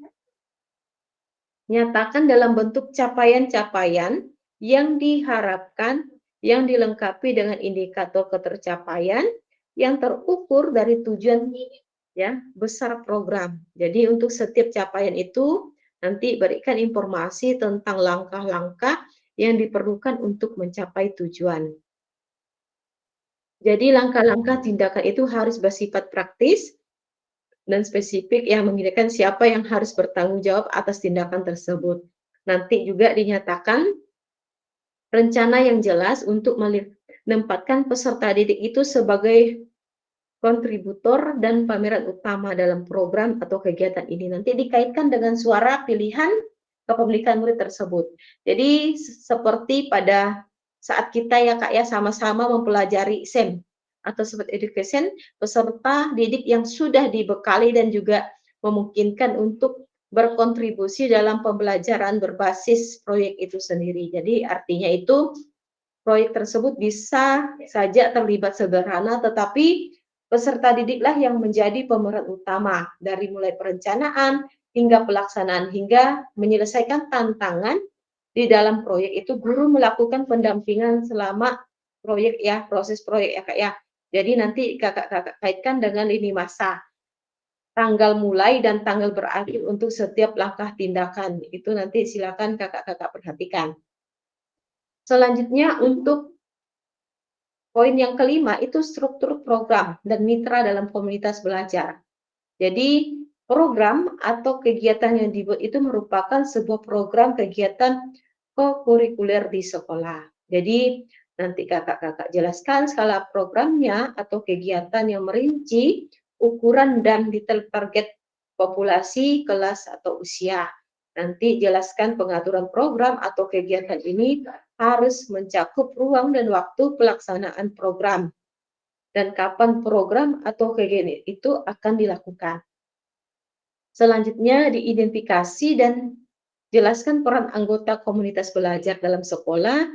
nyatakan dalam bentuk capaian-capaian yang diharapkan yang dilengkapi dengan indikator ketercapaian yang terukur dari tujuan ya besar program. Jadi untuk setiap capaian itu nanti berikan informasi tentang langkah-langkah yang diperlukan untuk mencapai tujuan. Jadi langkah-langkah tindakan itu harus bersifat praktis dan spesifik yang mengingatkan siapa yang harus bertanggung jawab atas tindakan tersebut. Nanti juga dinyatakan rencana yang jelas untuk menempatkan peserta didik itu sebagai kontributor dan pameran utama dalam program atau kegiatan ini. Nanti dikaitkan dengan suara, pilihan, kepemilikan murid tersebut. Jadi seperti pada saat kita ya Kak ya sama-sama mempelajari SEM atau Smart Education, peserta didik yang sudah dibekali dan juga memungkinkan untuk berkontribusi dalam pembelajaran berbasis proyek itu sendiri. Jadi artinya itu proyek tersebut bisa saja terlibat sederhana, tetapi peserta didiklah yang menjadi pemeran utama dari mulai perencanaan hingga pelaksanaan hingga menyelesaikan tantangan di dalam proyek itu. Guru melakukan pendampingan selama proyek ya, proses proyek ya Kak ya. Jadi nanti kakak-kakak kaitkan dengan lini masa, tanggal mulai dan tanggal berakhir untuk setiap langkah tindakan. Itu nanti silakan kakak-kakak perhatikan. Selanjutnya untuk poin yang kelima itu struktur program dan mitra dalam komunitas belajar. Jadi program atau kegiatan yang dibuat itu merupakan sebuah program kegiatan kokurikuler di sekolah. Jadi nanti kakak-kakak jelaskan skala programnya atau kegiatan yang merinci ukuran dan detail target populasi, kelas atau usia. Nanti jelaskan pengaturan program atau kegiatan ini harus mencakup ruang dan waktu pelaksanaan program dan kapan program atau kegiatan itu akan dilakukan. Selanjutnya diidentifikasi dan jelaskan peran anggota komunitas belajar dalam sekolah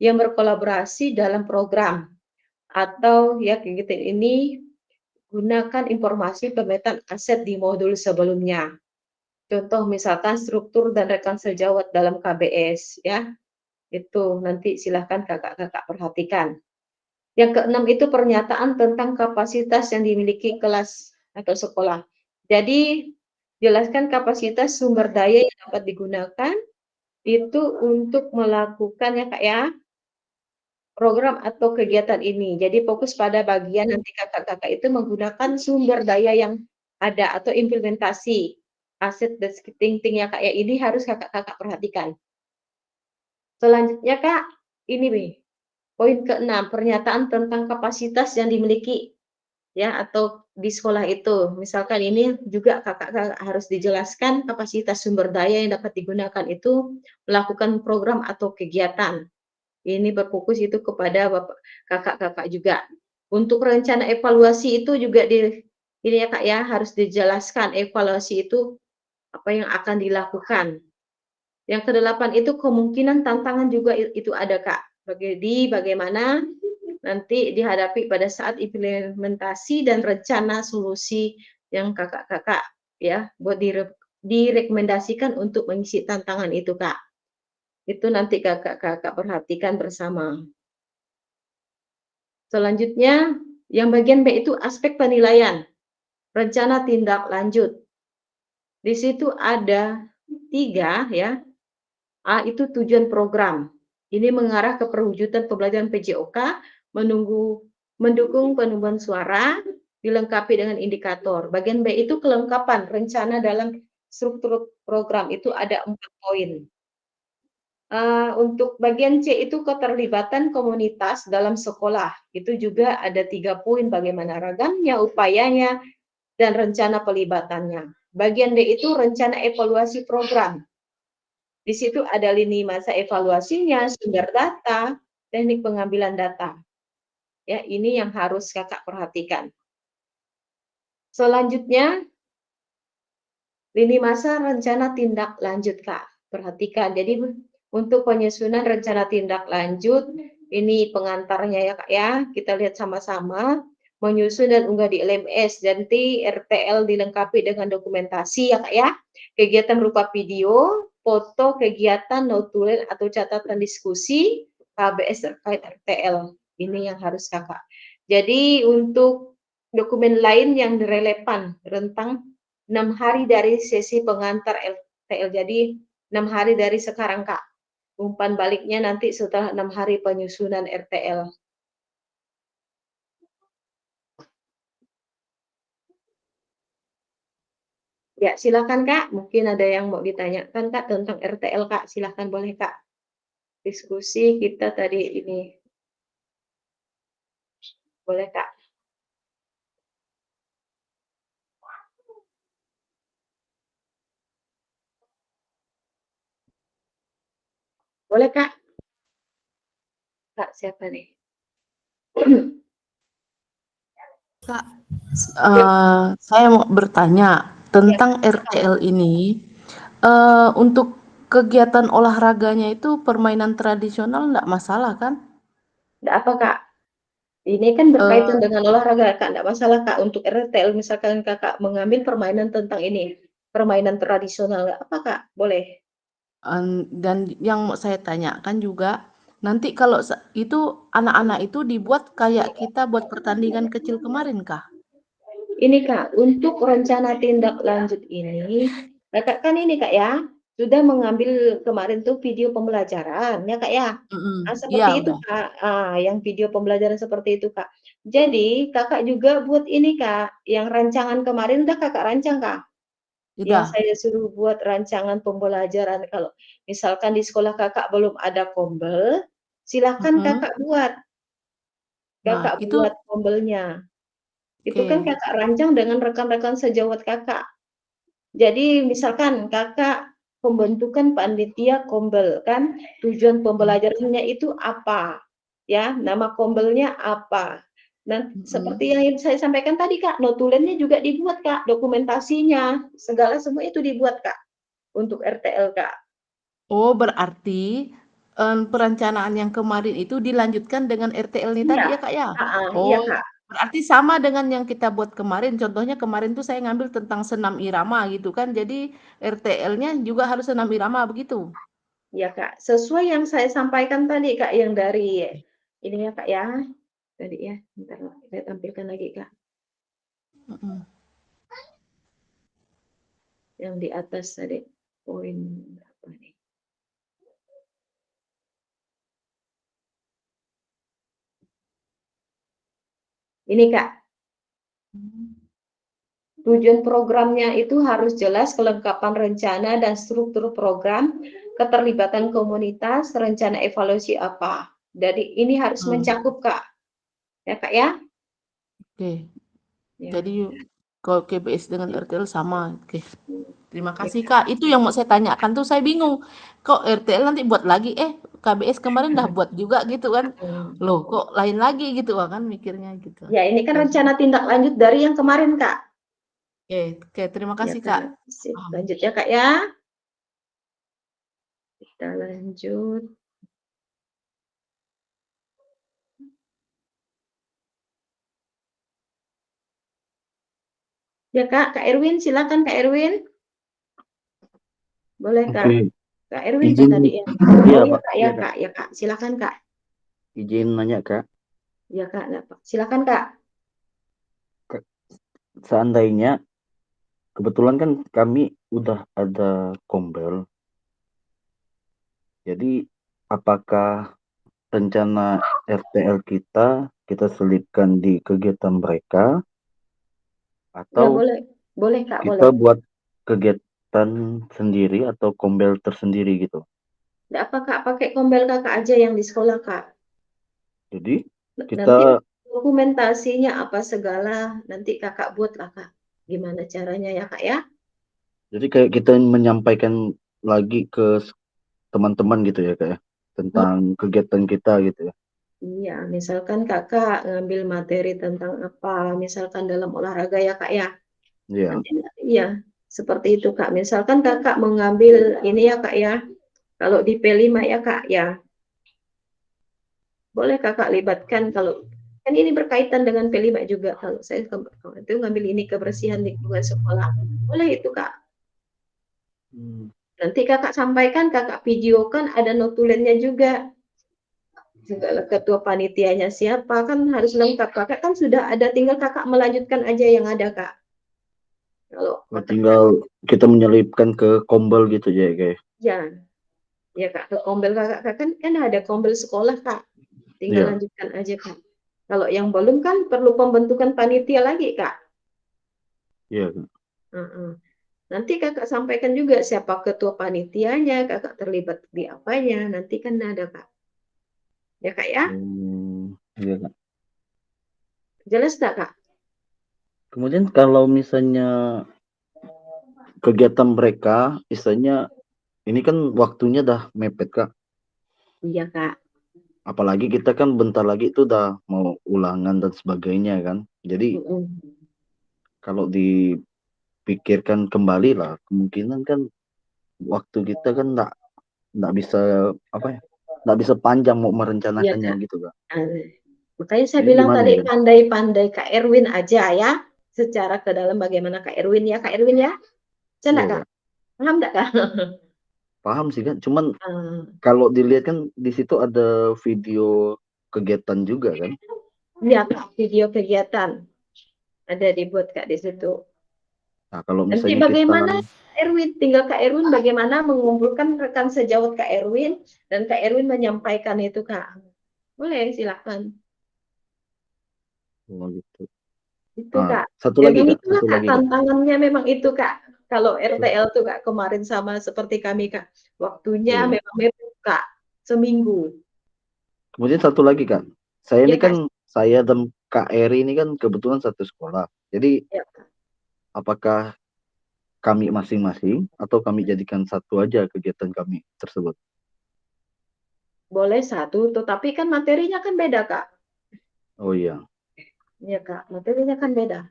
yang berkolaborasi dalam program atau ya kegiatan ini gunakan informasi pemetaan aset di modul sebelumnya. Contoh misalkan struktur dan rekan sejawat dalam KBS ya. Itu nanti silahkan kakak-kakak perhatikan. Yang keenam itu pernyataan tentang kapasitas yang dimiliki kelas atau sekolah. Jadi jelaskan kapasitas sumber daya yang dapat digunakan itu untuk melakukan ya Kak ya, program atau kegiatan ini. Jadi fokus pada bagian nanti kakak-kakak itu menggunakan sumber daya yang ada atau implementasi aset dan ting-ting ya Kak ya, ini harus kakak-kakak perhatikan. Selanjutnya Kak, ini nih, poin ke-6, pernyataan tentang kapasitas yang dimiliki ya atau di sekolah itu. Misalkan ini juga kakak-kakak harus dijelaskan kapasitas sumber daya yang dapat digunakan itu melakukan program atau kegiatan. Ini berfokus itu kepada bapak kakak-kakak juga. Untuk rencana evaluasi itu juga ini ya Kak ya harus dijelaskan evaluasi itu apa yang akan dilakukan. Yang ke-8 itu kemungkinan tantangan juga itu ada Kak. Bagaimana nanti dihadapi pada saat implementasi dan rencana solusi yang kakak-kakak ya buat direkomendasikan untuk mengisi tantangan itu Kak. Itu nanti kakak-kakak perhatikan bersama. Selanjutnya yang bagian B itu aspek penilaian, rencana tindak lanjut. Di situ ada 3 ya. A itu tujuan program. Ini mengarah ke perwujudan pembelajaran PJOK, mendukung penumbuhan suara, dilengkapi dengan indikator. Bagian B itu kelengkapan rencana dalam struktur program itu ada 4 poin. Untuk bagian C itu keterlibatan komunitas dalam sekolah. Itu juga ada 3 poin, bagaimana ragamnya, upayanya, dan rencana pelibatannya. Bagian D itu rencana evaluasi program. Di situ ada lini masa evaluasinya, sumber data, teknik pengambilan data. Ya, ini yang harus kakak perhatikan. Selanjutnya, lini masa rencana tindak lanjut Kak. Perhatikan, jadi untuk penyusunan rencana tindak lanjut, ini pengantarnya ya Kak ya, kita lihat sama-sama. Menyusun dan unggah di LMS, nanti RTL dilengkapi dengan dokumentasi ya Kak ya. Kegiatan berupa video, foto, kegiatan, notulen atau catatan diskusi, KBS terkait RTL. Ini yang harus kakak. Jadi untuk dokumen lain yang relevan, rentang 6 hari dari sesi pengantar RTL. Jadi 6 hari dari sekarang Kak. Umpan baliknya nanti setelah 6 hari penyusunan RTL. Ya, silakan Kak. Mungkin ada yang mau ditanyakan Kak tentang RTL Kak. Silakan boleh Kak. Diskusi kita tadi ini. Boleh Kak. Boleh Kak. Kak, siapa nih? Kak, saya mau bertanya tentang RTL ini. Untuk kegiatan olahraganya itu permainan tradisional enggak masalah kan? Enggak apa Kak? Ini kan berkaitan dengan olahraga Kak, enggak masalah Kak. Untuk RTL misalkan Kakak mengambil permainan tentang ini, permainan tradisional, enggak apa Kak? Boleh. Dan yang mau saya tanyakan juga, nanti kalau itu anak-anak itu dibuat kayak kita buat pertandingan kecil kemarin kah? Ini Kak, untuk rencana tindak lanjut ini, Kakak kan ini Kak ya, sudah mengambil kemarin tuh video pembelajaran ya Kak ya. Iya Seperti itu udah. Kak, yang video pembelajaran seperti itu Kak. Jadi Kakak juga buat ini Kak, yang rancangan kemarin udah Kakak rancang Kak. Yang Sudah. saya suruh buat rancangan pembelajaran. Kalau misalkan di sekolah kakak belum ada kombel, silakan Mm-mm. kakak buat. Nah, Kakak itu buat kombelnya. Itu kan oke. kakak rancang dengan rekan-rekan sejawat kakak. Jadi misalkan kakak pembentukan panitia kombel kan, tujuan pembelajarannya itu apa? Ya, nama kombelnya apa? Dan seperti Mm-mm. yang saya sampaikan tadi Kak, notulennya juga dibuat Kak, dokumentasinya, segala semua itu dibuat Kak untuk RTL Kak. Oh, berarti perencanaan yang kemarin itu dilanjutkan dengan RTL ini Iya, tadi ya, Kak, ya? iya Oh, Kak. berarti sama dengan yang kita buat kemarin. Contohnya kemarin tuh saya ngambil tentang senam irama gitu kan. Jadi RTL-nya juga harus senam irama begitu. Iya Kak, sesuai yang saya sampaikan tadi Kak, yang dari ini ya Kak ya, tadi ya, bentar saya tampilkan lagi Kak, Mm-mm. yang di atas tadi, poin berapa nih? Ini Kak, tujuan programnya itu harus jelas, kelengkapan rencana dan struktur program, keterlibatan komunitas, rencana evaluasi apa. Jadi ini harus mencakup Kak, ya Kak ya? Oke. Ya, Jadi kalau KBS dengan RTL sama. Oke. Terima ya kasih, Kak. Kak. Itu yang mau saya tanyakan tuh saya bingung. Kok RTL nanti buat lagi? KBS kemarin dah buat juga gitu kan. Hmm. Loh, kok lain lagi gitu kan mikirnya gitu. Ya ini kan Oke. rencana tindak lanjut dari yang kemarin Kak. Oke, terima Ya kasih, Kak. Kak, sip. Lanjut ya Kak ya. Kita lanjut. Ya Kak, Kak Erwin, silakan Kak Erwin. Boleh Kak. Oke, Kak Erwin Kak izin. tadi ya. Iya, Oh iya Pak. Kak, Iya, ya Kak. Kak, ya Kak. Silakan Kak. Izin nanya, Kak. Ya Kak, enggak, Pak. Silakan Kak. Seandainya kebetulan kan kami udah ada kombel. Jadi apakah rencana RTL kita selipkan di kegiatan mereka Ya atau boleh. Boleh Kak, kita boleh. buat kegiatan sendiri atau kombel tersendiri gitu. Enggak apa Kak, pakai kombel Kakak aja yang di sekolah Kak. Jadi Nanti kita dokumentasinya apa segala, nanti Kakak buat lah Kak. Gimana caranya ya Kak ya? jadi kayak kita menyampaikan lagi ke teman-teman gitu ya, Kak ya, tentang kegiatan kita gitu ya. Iya, misalkan Kakak ngambil materi tentang apa, misalkan dalam olahraga ya Kak ya. Iya. Nanti, iya, seperti itu Kak. Misalkan Kakak mengambil ini ya Kak ya. Kalau di P5 ya Kak ya. Boleh Kakak libatkan kalau kan ini berkaitan dengan P5 juga. Kalau saya itu ngambil ini kebersihan lingkungan sekolah. Boleh itu Kak. Nanti Kakak sampaikan, Kakak videokan ada notulennya juga. Segala ketua panitianya siapa kan harus lengkap. Kakak kan sudah ada, tinggal Kakak melanjutkan aja yang ada Kak. Kalau Tinggal kita menyelipkan ke kombel gitu ya, kayak. Ya Kak, ke kombel Kakak kan ada kombel sekolah Kak. Tinggal Iya. lanjutkan aja Kak. Kalau yang belum kan perlu pembentukan panitia lagi Kak. Iya, Kak. Nanti Kakak sampaikan juga siapa ketua panitianya, Kakak terlibat di apanya, nanti kan ada Kak. Ya Kak ya? Iya, Kak. Jelas tak Kak? Kemudian kalau misalnya kegiatan mereka, misalnya ini kan waktunya dah mepet Kak. Iya Kak. Apalagi kita kan bentar lagi itu udah mau ulangan dan sebagainya kan. Jadi kalau dipikirkan kembali lah, kemungkinan kan waktu kita kan nggak bisa apa ya, nggak bisa panjang mau merencanakannya Kak. gitu Kak. Makanya saya Jadi bilang gimana tadi ya? pandai-pandai Kak Erwin aja ya. Secara ke dalam bagaimana Kak Erwin ya, Kak Erwin ya. Canda Iya, Kak? Kak. Paham enggak Kak? Paham sih kan, cuman kalau dilihat kan di situ ada video kegiatan juga kan. Iya Kak, video kegiatan. Ada dibuat Kak di situ. Nah, kalau Nanti misalnya bagaimana kita Erwin, tinggal Kak Erwin bagaimana mengumpulkan rekan sejawat Kak Erwin dan Kak Erwin menyampaikan itu Kak. Boleh, silakan. gitu. Itu Kak. Satu lagi Memang Kak, itulah satu Kak lagi Kak. tantangannya memang itu Kak. Kalau RTL tuh Kak kemarin sama seperti kami Kak, waktunya Iya. memang mepet Kak, seminggu. Kemudian satu lagi Kak, saya Ya ini Kak, kan saya dan Kak Eri ini kan kebetulan satu sekolah. Jadi ya, apakah kami masing-masing atau kami jadikan satu aja kegiatan kami tersebut? boleh satu, tetapi kan materinya kan beda Kak. Oh iya. Ya Kak, materinya kan beda.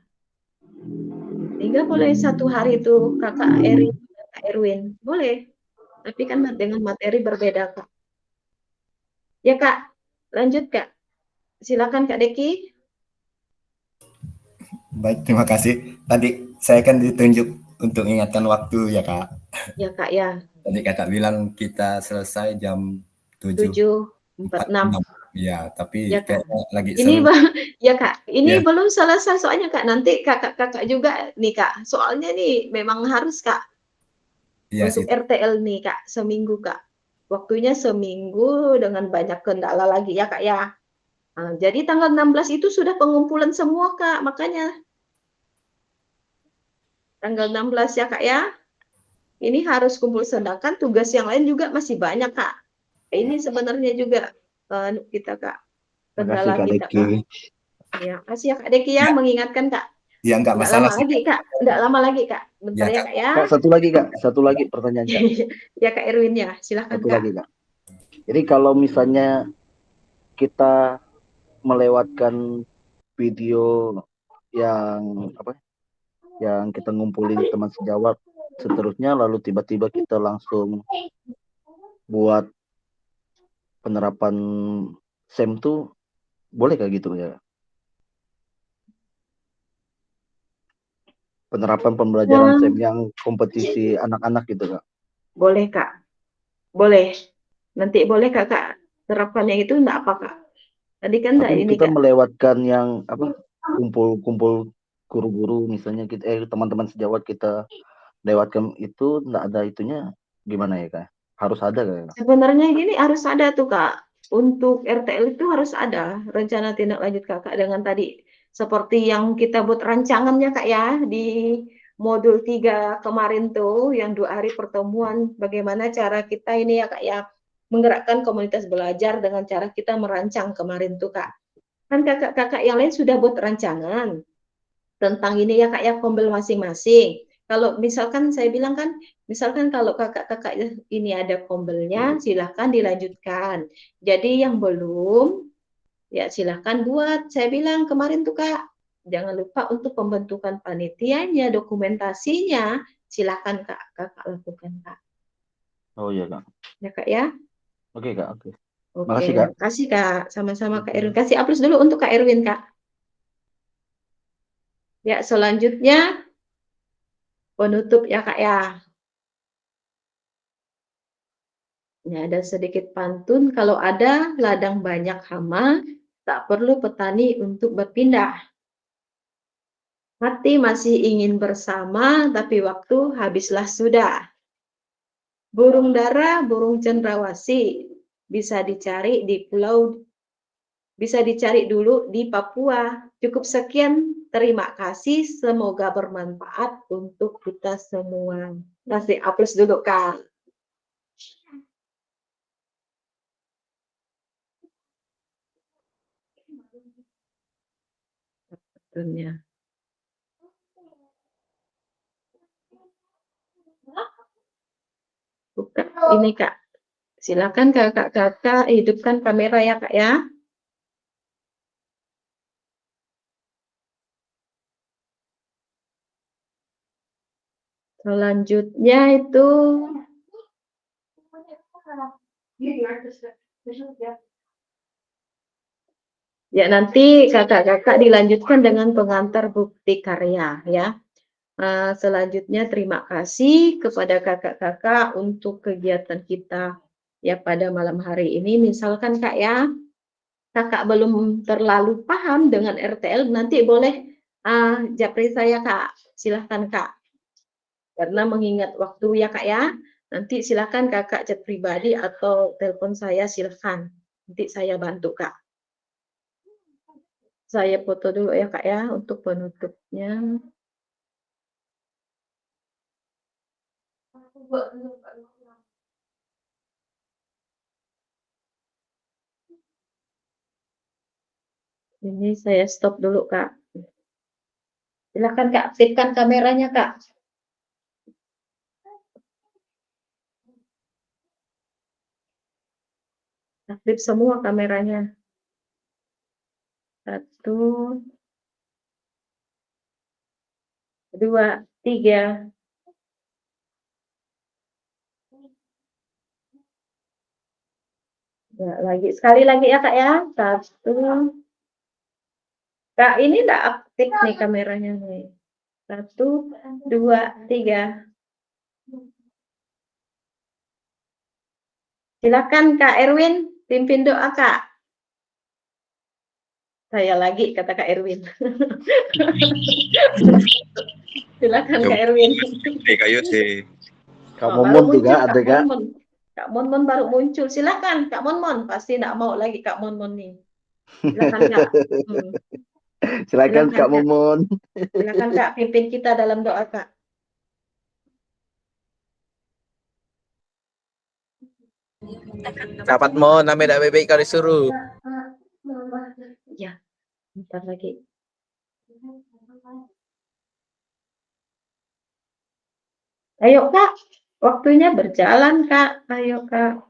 Sehingga boleh satu hari itu Kakak Eri, Kak Erwin, boleh. Tapi kan dengan materi berbeda Kak. Ya Kak, lanjut Kak. Silakan Kak Deki. Baik, terima kasih. Tadi saya kan ditunjuk untuk ingatkan waktu ya Kak. Ya Kak ya, Tadi Kakak bilang kita selesai jam 7.46. 7.46. Ya, tapi Ya Kak. kayaknya lagi Ini seru. ya Kak, ini Ya, belum selesai soalnya Kak. Nanti kakak-kakak juga nih Kak. Soalnya nih memang harus Kak iya untuk sih. RTL nih Kak, seminggu Kak. Waktunya seminggu dengan banyak kendala lagi ya Kak ya. Nah, jadi tanggal 16 itu sudah pengumpulan semua Kak, makanya tanggal 16 ya Kak ya. Ini harus kumpul, sedangkan tugas yang lain juga masih banyak Kak. Ini sebenarnya juga kita Kak Makasih kendala Kak kita Deki. Kak. Ya, kasih ya Kak Deki ya Ya, mengingatkan Kak. ya nggak Nggak masalah lama sih lagi Kak. Kak, nggak lama lagi Kak. Bentar Ya ya Kak. Kak ya. Kak, satu lagi pertanyaan Kak. Ya Kak Erwin ya, silahkan Satu Kak. lagi Kak. Jadi kalau misalnya kita melewatkan video yang apa? Yang kita ngumpulin teman sejawat seterusnya lalu tiba-tiba kita langsung buat penerapan SEM tuh boleh kayak gitu ya? Penerapan pembelajaran Nah, SEM yang kompetisi anak-anak gitu Kak. boleh Kak, boleh. Nanti boleh Kakak terapkannya itu enggak apa Kak? Tadi kan enggak Tapi ini kita Kak. melewatkan yang apa? Kumpul-kumpul guru-guru misalnya kita teman-teman sejawat kita lewatkan itu enggak ada itunya gimana ya Kak? Harus ada Kak? Sebenarnya gini harus ada tuh Kak. Untuk RTL itu harus ada rencana tindak lanjut Kakak dengan tadi seperti yang kita buat rancangannya Kak ya di modul 3 kemarin tuh yang 2 hari pertemuan bagaimana cara kita ini ya Kak ya menggerakkan komunitas belajar dengan cara kita merancang kemarin tuh Kak. Kan kakak-kakak yang lain sudah buat rancangan tentang ini ya Kak ya kombel masing-masing. Kalau misalkan saya bilang kan, misalkan kalau kakak-kakak ini ada kombelnya, silahkan dilanjutkan. Jadi yang belum, ya silahkan buat. Saya bilang kemarin tuh Kak, jangan lupa untuk pembentukan panitianya, dokumentasinya, silahkan Kak, kakak lakukan Kak. Oh iya Kak. Ya Kak ya. Oke Kak, oke. Oke, Makasih Kak. kasih Kak, sama-sama Kak Erwin. Oke. Kasih aplaus dulu untuk Kak Erwin Kak. Ya, selanjutnya penutup ya Kak ya. Ini ada sedikit pantun, kalau ada ladang banyak hama, tak perlu petani untuk berpindah. Hati masih ingin bersama, tapi waktu habislah sudah. Burung dara, burung cendrawasih, bisa dicari di pulau, bisa dicari dulu di Papua. Cukup sekian, terima kasih, semoga bermanfaat untuk kita semua. Kasih aplaus dulu Kak. Tentunya. Buka ini Kak. Silakan kakak-kakak hidupkan kamera ya Kak ya. Selanjutnya itu ya nanti kakak-kakak dilanjutkan dengan pengantar bukti karya ya. Selanjutnya terima kasih kepada kakak-kakak untuk kegiatan kita ya pada malam hari ini. Misalkan Kak ya, kakak belum terlalu paham dengan RTL, nanti boleh japri saya Kak. Silahkan Kak. Karena mengingat waktu ya Kak ya, nanti silahkan kakak chat pribadi atau telepon saya silahkan. Nanti saya bantu Kak. Saya foto dulu ya Kak ya untuk penutupnya. Ini saya stop dulu, Kak. Silakan Kak, aktifkan kameranya, Kak. Aktif semua kameranya. 1, 2, 3. Ya, lagi sekali lagi ya, Kak ya. 1. Kak, ini enggak aktif nih kameranya nih. 1, 2, 3. Silakan Kak Erwin, pimpin doa Kak. Saya lagi, kata Kak Erwin. Silakan Kak Erwin. Kak Yosi. Kak Oh, Momon baru juga muncul, ada Kak. Kak Monmon baru muncul. Silakan Kak Monmon, pasti enggak mau lagi Kak Monmon nih. Silakan Kak. Silakan Silakan, Kak Kak. Momon. Silakan Kak, pimpin kita dalam doa Kak. Dapat mau namanya bebek kali suruh. Ya, bentar lagi. Ayo Kak, waktunya berjalan Kak. Ayo Kak.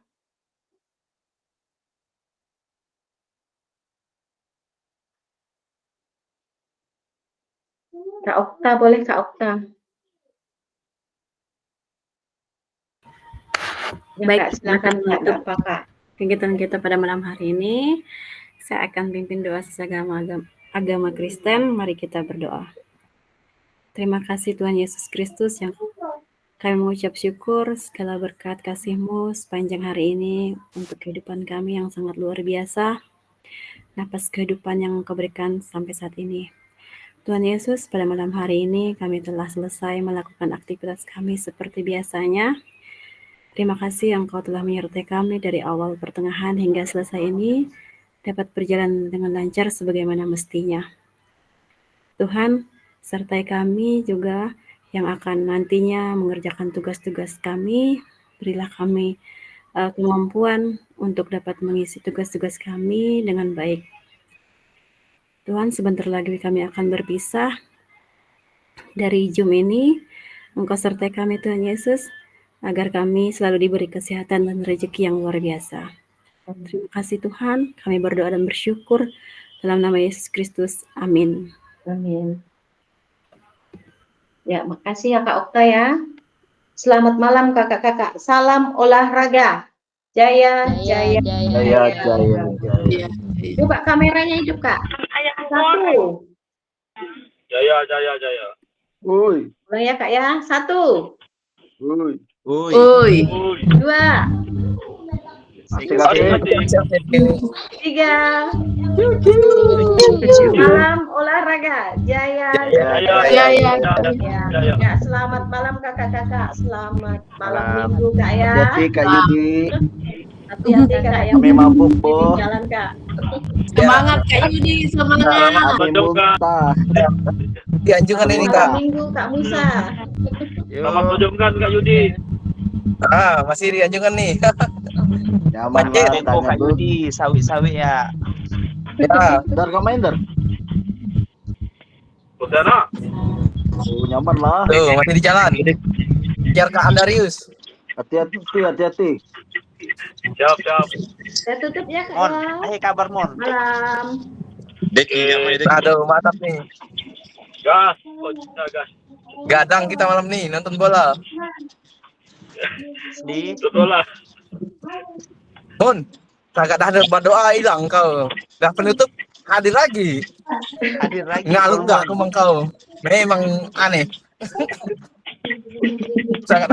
Kak Okta, boleh Kak Okta? Ya, Baik, Kak, kita silakan akan Kak, menutup nggak apa-apa. kegiatan kita pada malam hari ini. Saya akan pimpin doa sesama agama Kristen. Mari kita berdoa. Terima kasih Tuhan Yesus Kristus yang kami mengucap syukur segala berkat kasih-Mu sepanjang hari ini untuk kehidupan kami yang sangat luar biasa. Napas kehidupan yang Engkau berikan sampai saat ini. Tuhan Yesus, pada malam hari ini kami telah selesai melakukan aktivitas kami seperti biasanya. Terima kasih Engkau telah menyertai kami dari awal pertengahan hingga selesai ini dapat berjalan dengan lancar sebagaimana mestinya. Tuhan, sertai kami juga yang akan nantinya mengerjakan tugas-tugas kami. Berilah kami kemampuan untuk dapat mengisi tugas-tugas kami dengan baik. Tuhan, sebentar lagi kami akan berpisah dari Zoom ini. Engkau sertai kami Tuhan Yesus, agar kami selalu diberi kesehatan dan rezeki yang luar biasa. Terima kasih Tuhan, kami berdoa dan bersyukur dalam nama Yesus Kristus. Amin. Amin. Ya, makasih ya Kak Okta ya. Selamat malam kakak-kakak. Salam olahraga. Jaya, jaya, Jaya, jaya, jaya. Coba kameranya hidup Kak. 1. Jaya, jaya, jaya. Woi, Ulang ya Kak ya. 1, woi. Oi. 2, Asik asik. 3. Salam olahraga. Jaya, Jaya, jaya. Jaya. Ya, selamat malam kakak-kakak. Selamat malam minggu Kak ya. Hati-hati Kak Yudi. Hati-hati Kak ya. Kami mabuk, Bu. Jalan Kak. Semangat Kak Yudi, semangat. Kami muntah. Di anjungan ini Malam Kak. minggu Kak Musa. Selamat tunjukkan Kak Yudi. Masih di anjungan nih. Nyaman Macet. lah tanya tuh. Sawi-sawi ya. Ya, Dar kau main Dar? Putana. Oh, nyaman lah. tuh masih di jalan. Biar Kak Andarius. Hati-hati, hati-hati. Siap, siap. Saya tutup ya Kak Mon, ya. kabar Mon. Malam. Aduh, mantap nih. Gas, kita gas. Gadang kita malam nih nonton bola. Di Betul lah. Mon, kagak ada berdoa hilang kau. Dah penutup hadir lagi. hadir lagi. Ngalung Mon. enggak kau. Memang aneh. Sangat